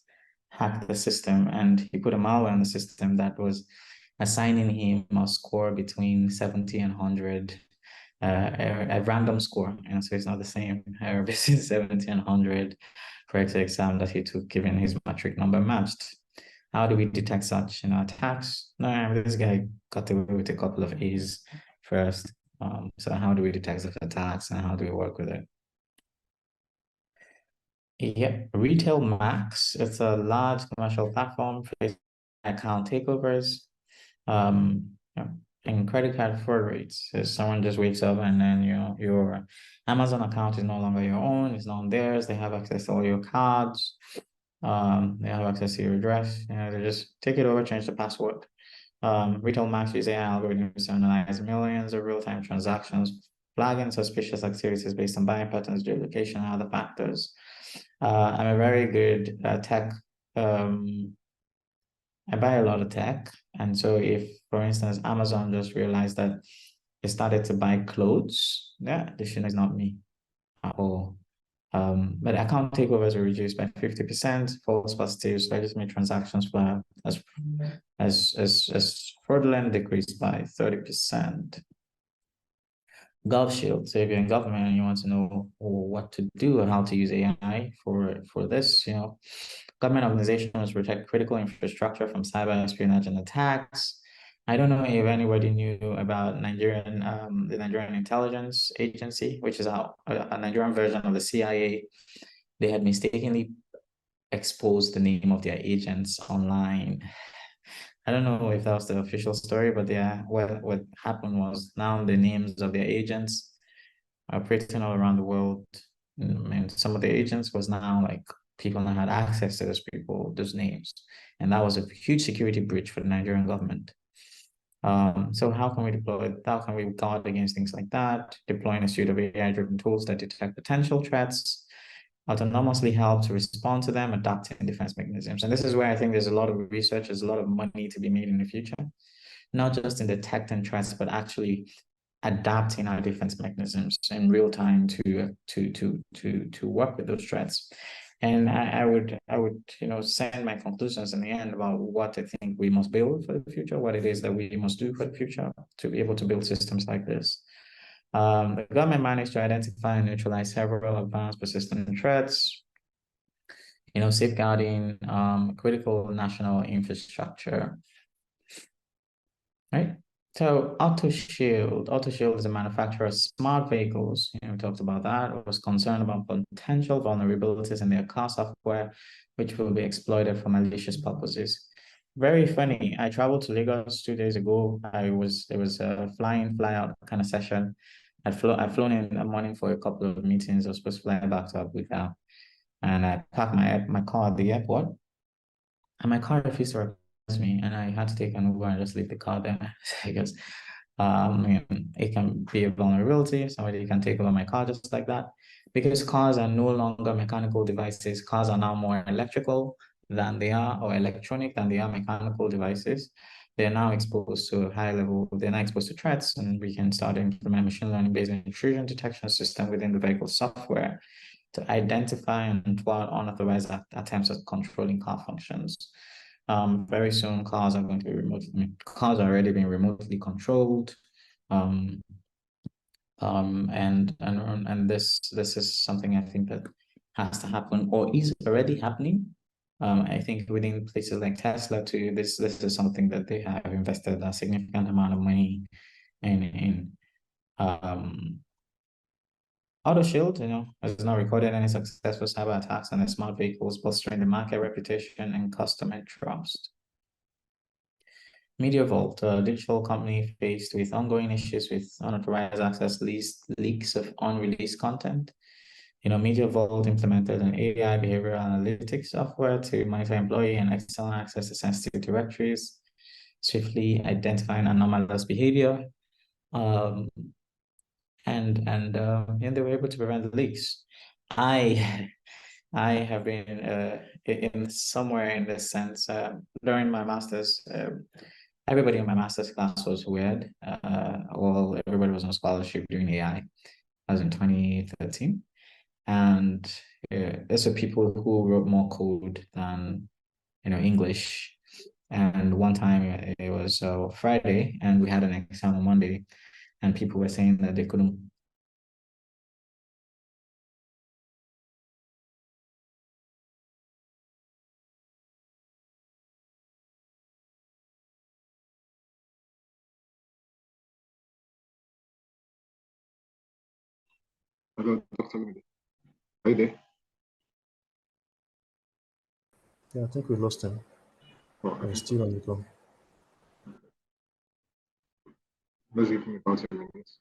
hack the system, and he put a malware on the system that was assigning him a score between 70 and 100, a random score, so it's not the same between 70 and 100 for every exam that he took, given his matric number matched. How do we detect such attacks? No, this guy got away with a couple of A's first. So how do we detect such attacks, and how do we work with it? Yeah, Retail Max. It's a large commercial platform for account takeovers, and credit card fraud rates. So someone just wakes up and then your Amazon account is no longer your own; it's not theirs. They have access to all your cards. They have access to your address. They just take it over, change the password. Retail Max uses AI algorithms to analyze millions of real-time transactions, flagging suspicious activities based on buying patterns, geolocation, and other factors. I'm a very good tech. I buy a lot of tech, and so if, for instance, Amazon just realized that they started to buy clothes, this shit is not me at all. But account takeovers were reduced by 50%, false positives, legitimate transactions flagged as fraudulent decreased by 30%. GovShield. So if you're in government and you want to know what to do or how to use AI for this, government organizations protect critical infrastructure from cyber espionage and attacks. I don't know if anybody knew about the Nigerian Intelligence Agency, which is a Nigerian version of the CIA. They had mistakenly exposed the name of their agents online. I don't know if that was the official story, but what happened was now the names of their agents are operating all around the world. And some of the agents was now like people now had access to those names. And that was a huge security breach for the Nigerian government. So how can we guard against things like that? Deploying a suite of AI-driven tools that detect potential threats, autonomously help to respond to them, adapting defense mechanisms. And this is where I think there's a lot of research, there's a lot of money to be made in the future, not just in detecting threats, but actually adapting our defense mechanisms in real time to work with those threats. And I would send my conclusions in the end about what I think we must build for the future, what it is that we must do for the future to be able to build systems like this. The government managed to identify and neutralize several advanced persistent threats, safeguarding critical national infrastructure. Right? So AutoShield is a manufacturer of smart vehicles. We talked about that. It was concerned about potential vulnerabilities in their car software, which will be exploited for malicious purposes. Very funny. I traveled to Lagos 2 days ago. It was a fly out kind of session. I'd flown in the morning for a couple of meetings. I was supposed to fly back to Abuja, and I parked my car at the airport, and my car refused to me, and I had to take an Uber and just leave the car there because it can be a vulnerability. Somebody can take over my car just like that, because cars are no longer mechanical devices. Cars are now more electrical than they are, or electronic than they are mechanical devices. They're now exposed to they're now exposed to threats, and we can start to implement machine learning based intrusion detection system within the vehicle software to identify and thwart unauthorized attempts at controlling car functions. Very soon, cars are going to be cars are already being remotely controlled. And this is something I think that has to happen, or is already happening. I think within places like Tesla too, this is something that they have invested a significant amount of money in AutoShield, has not recorded any successful cyber attacks on its smart vehicles, bolstering the market reputation and customer trust. MediaVault, a digital company faced with ongoing issues with unauthorized access leaks of unreleased content. MediaVault implemented an AI behavioral analytics software to monitor employee and external access to sensitive directories, swiftly identifying anomalous behavior. And they were able to prevent the leaks. I have been in somewhere in this sense during my master's. Everybody in my master's class was weird. Well, everybody was on scholarship doing AI. I was in 2013, and there's people who wrote more code than English. And one time it was Friday, and we had an exam on Monday, and people were saying that they couldn't. Hello, Dr. Olumide. Are you there? Yeah, I think we lost him. Oh, He's still on the call. let's give him about 10 minutes.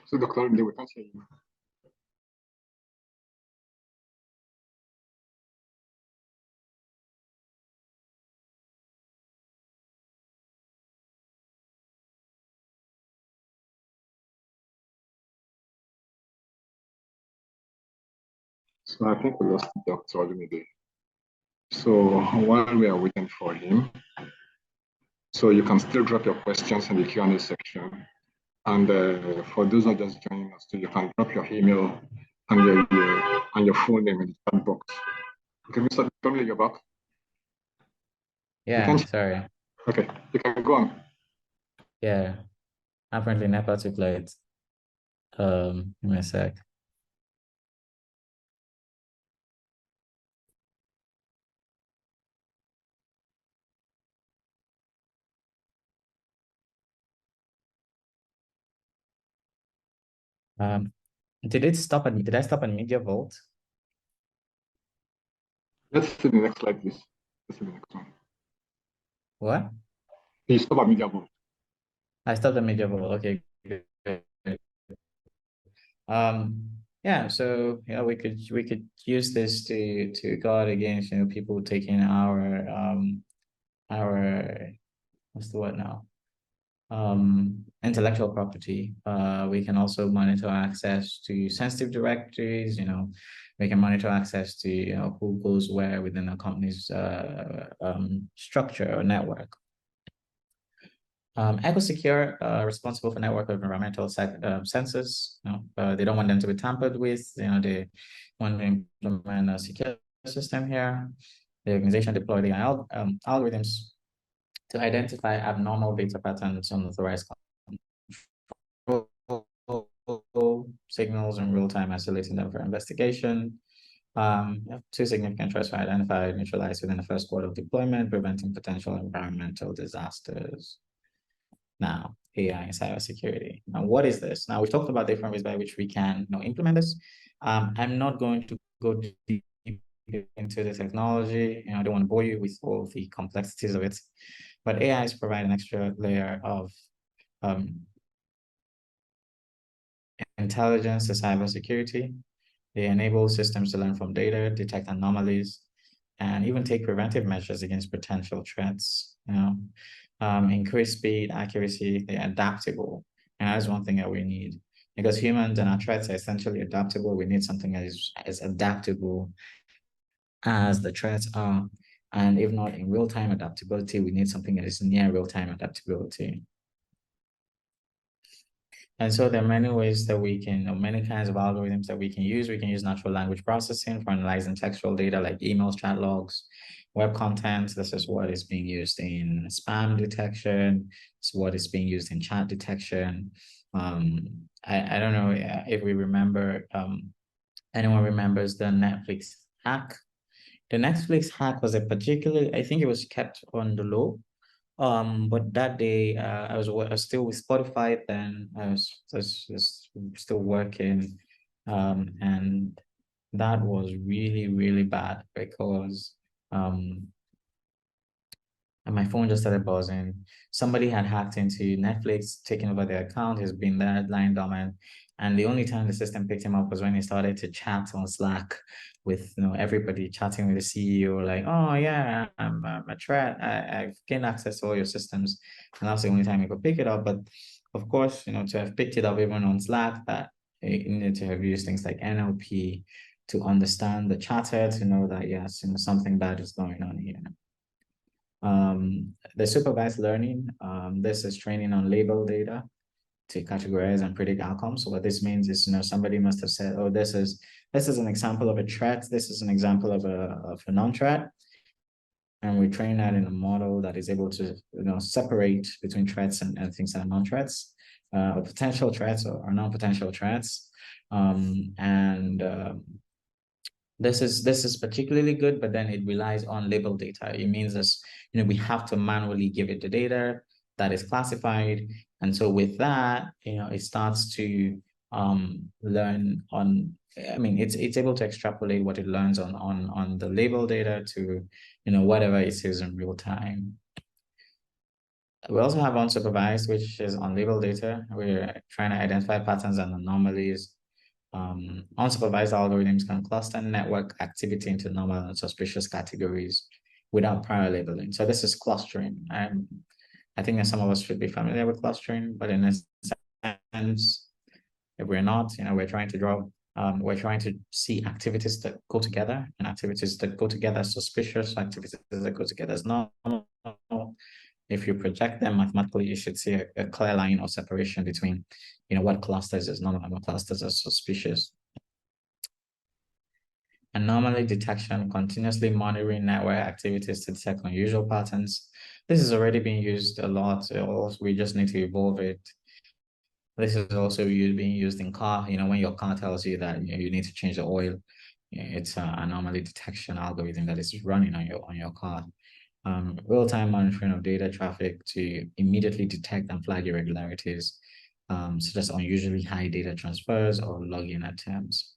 So, Dr. Olumide, we can't hear you. So I think we lost Dr. Olumide. So while we are waiting for him, so you can still drop your questions in the Q&A section. And for those not just joining us, you can drop your email and your full name in the chat box. Okay, Mr. Tomley, you're back. Yeah, sorry. Okay, you can go on. Yeah, apparently NEPA took late. Give me a sec. Did I stop at MediaVault? Let's see the next slide, please. Let's see the next one. What? You stop at MediaVault. I stopped at MediaVault. Okay. Yeah, so we could use this to guard against people taking our what's the word now? Intellectual property. We can also monitor access to sensitive directories. We can monitor access to who goes where within a company's structure or network. EcoSecure, responsible for network of environmental sensors. They don't want them to be tampered with. They want to implement a secure system here. The organization deployed the algorithms to identify abnormal data patterns on authorized control signals in real time, isolating them for investigation. 2 significant threats were identified, neutralized within the first quarter of deployment, preventing potential environmental disasters. Now, AI and cybersecurity. Now, what is this? Now, we've talked about different ways by which we can implement this. I'm not going to go deep into the technology. I don't want to bore you with all the complexities of it. But AIs provide an extra layer of intelligence to cybersecurity. They enable systems to learn from data, detect anomalies, and even take preventive measures against potential threats. Increase speed, accuracy, they're adaptable. And that's one thing that we need. Because humans and our threats are essentially adaptable. We need something that is as adaptable as the threats are. And if not in real-time adaptability, we need something that is near real-time adaptability. And so there are many ways that we can, many kinds of algorithms that we can use. We can use natural language processing for analyzing textual data like emails, chat logs, web content. This is what is being used in spam detection. It's what is being used in chat detection. I don't know if we remember, anyone remembers the Netflix hack? The Netflix hack was I think it was kept on the low But that day, I was still with Spotify then. I was still working, and that was really, really bad because and my phone just started buzzing. Somebody had hacked into Netflix, taken over their account. He's been there lying dormant. And the only time the system picked him up was when he started to chat on Slack with everybody, chatting with the CEO, like, oh yeah, I'm a threat. I've gained access to all your systems. And that's the only time he could pick it up. But of course, to have picked it up even on Slack, that you needed to have used things like NLP to understand the chatter, to know that yes, something bad is going on here. The supervised learning, this is training on label data to categorize and predict outcomes. So what this means is, somebody must have said, oh, this is an example of a threat. This is an example of a non-threat. And we train that in a model that is able to, separate between threats and things that are non-threats, or potential threats or non-potential threats. This is particularly good, but then it relies on label data. It means this, we have to manually give it the data that is classified. And so with that, it starts to learn on, it's able to extrapolate what it learns on the label data to, whatever it sees in real time. We also have unsupervised, which is on label data. We're trying to identify patterns and anomalies. Unsupervised algorithms can cluster network activity into normal and suspicious categories without prior labeling. So this is clustering. I think that some of us should be familiar with clustering, but in a sense, if we're not, we're trying to see activities that go together and activities that go together as suspicious, activities that go together as normal. If you project them mathematically, you should see a clear line of separation between, what clusters is normal and what clusters are suspicious. Anomaly detection, continuously monitoring network activities to detect unusual patterns. This is already being used a lot. We just need to evolve it. This is also being used in car. When your car tells you that you need to change the oil, it's an anomaly detection algorithm that is running on your car. Real-time monitoring of data traffic to immediately detect and flag irregularities, such as unusually high data transfers or login attempts.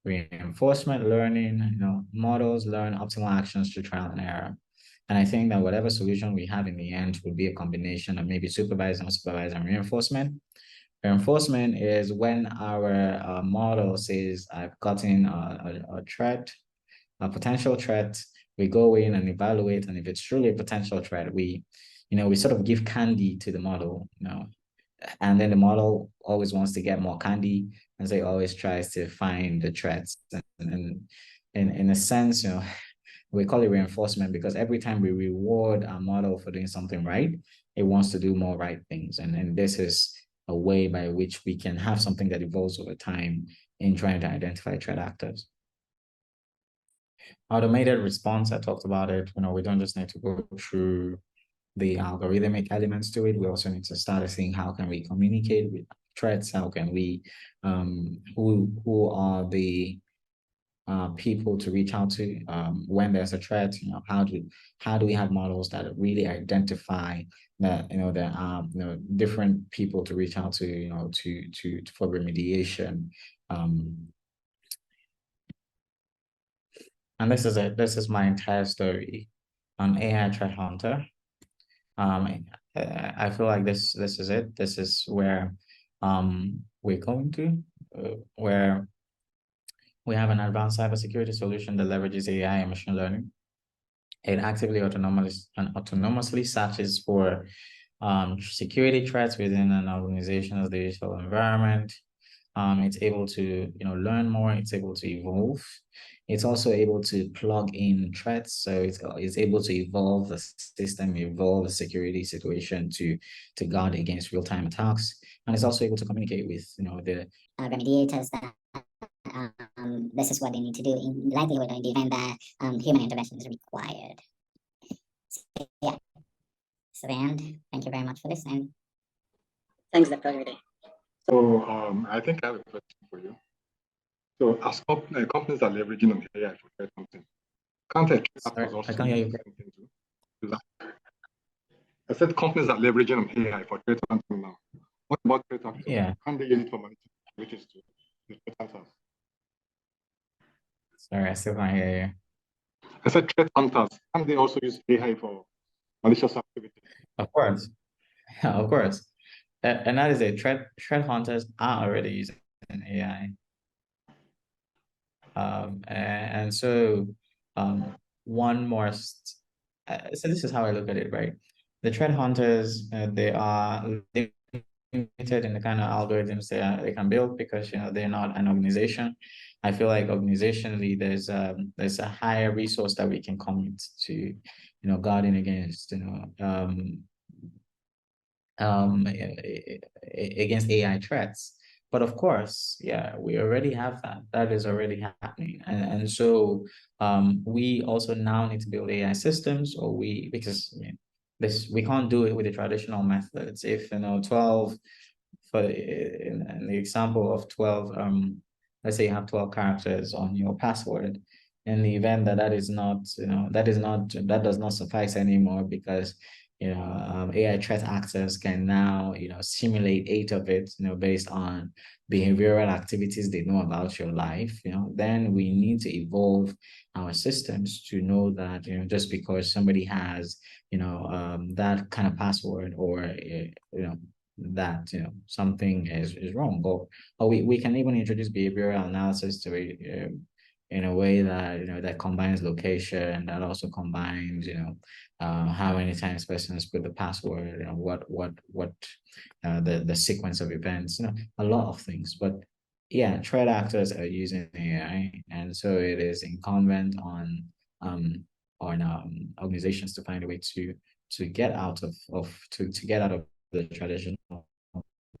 Reinforcement learning, models learn optimal actions through trial and error. And I think that whatever solution we have in the end will be a combination of maybe supervised, unsupervised, and reinforcement. Reinforcement is when our model says, I've gotten a threat, a potential threat. We go in and evaluate, and if it's truly a potential threat, we sort of give candy to the model, and then the model always wants to get more candy, and so it always tries to find the threats. And in a sense, we call it reinforcement because every time we reward our model for doing something right, it wants to do more right things. And this is a way by which we can have something that evolves over time in trying to identify threat actors. Automated response, I talked about it. We don't just need to go through the algorithmic elements to it. We also need to start seeing how can we communicate with threats? How can we, who are the people to reach out to when there's a threat? How do we have models that really identify that there are different people to reach out to for remediation. And this is it. This is my entire story on AI Threat Hunter. I feel like this is it. This is where we're going to, where we have an advanced cybersecurity solution that leverages AI and machine learning. It actively autonomously searches for security threats within an organization's digital environment. It's able to learn more. It's able to evolve. It's also able to plug in threats. So it's able to evolve the system, evolve the security situation to guard against real-time attacks. And it's also able to communicate with the remediators that this is what they need to do in likelihood or in the event that human intervention is required. So, yeah. So the end. Thank you very much for listening. Thanks, Dr. Olumide. So I think I have a question for you. So as companies are leveraging on AI for threat hunting, can't I can't hear you. I said companies are leveraging on AI for threat hunting now. What about threat actors? Yeah. Can they use it for monitoring activities to the threat hunters? Sorry, I still can't hear you. I said threat hunters. Can they also use AI for malicious activity? Of course. Of course. And that is it. Threat hunters are already using AI. And so one must, so this is how I look at it, right? The threat hunters, they are limited in the kind of algorithms they can build because, you know, they're not an organization. I feel like organizationally, there's a higher resource that we can commit to, you know, guarding against, you know, against AI threats. But of course, yeah, we already have that. That is already happening. And so we also now need to build AI systems, or because I mean, we can't do it with the traditional methods. If, you know, 12, for in the example of 12, let's say you have 12 characters on your password, in the event that that is not, you know, that does not suffice anymore, because, you know, AI threat actors can now, you know, simulate 8 of it, you know, based on behavioral activities they know about your life, you know, then we need to evolve our systems to know that, you know, just because somebody has, you know, that kind of password, or, you know, that, you know, something is wrong, or we can even introduce behavioral analysis to it, in a way that, you know, that combines location, that also combines, you know, how many times persons put the password, you know, what the sequence of events, you know, a lot of things. But yeah, threat actors are using AI, and so it is incumbent on organizations to find a way to get out of the traditional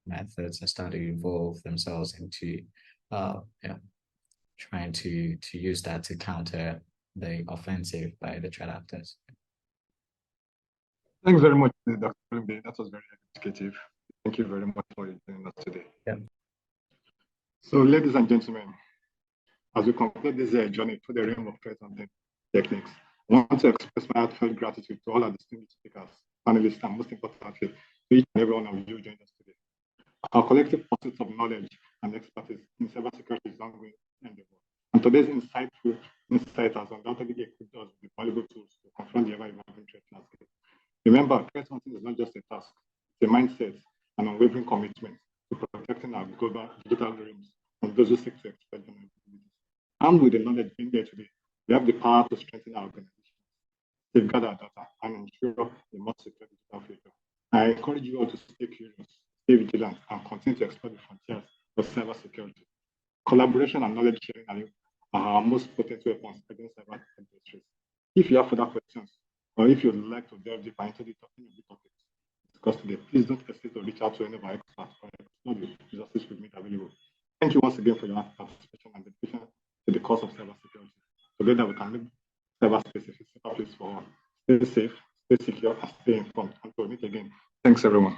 methods and start to evolve themselves into you know, trying to use that to counter the offensive by the threat actors. Thanks very much, Dr. Olumide. That was very educative. Thank you very much for joining us today. Yeah. So, ladies and gentlemen, as we complete this journey through the realm of threat hunting techniques, I want to express my heartfelt gratitude to all our distinguished speakers, panelists, and most importantly, to each and every one of you joined us today. Our collective pursuit of knowledge and expertise in cybersecurity is ongoing endeavor. And today's insightful insight has undoubtedly equipped us with valuable tools to confront the ever-evolving threat landscape. Remember, threat hunting is not just a task, it's a mindset and unwavering commitment to protecting our global digital dreams from those who seek to exploit vulnerabilities. Armed with the knowledge being there today, we have the power to strengthen our organization, safeguard our data, and ensure a more secure digital future. I encourage you all to stay curious, stay vigilant, and continue to explore the frontiers of cybersecurity. Collaboration and knowledge sharing are our most potent weapons against cyber adversaries. If you have further questions, or if you'd like to delve deeper into the topics discussed today, please don't hesitate to reach out to any of our experts or explore the resources we've made available. Thank you once again for your participation and dedication to the cause of cybersecurity. Together we can make cyberspace a safer place for all. Stay safe, stay secure, and stay informed. Until we meet again, thanks everyone.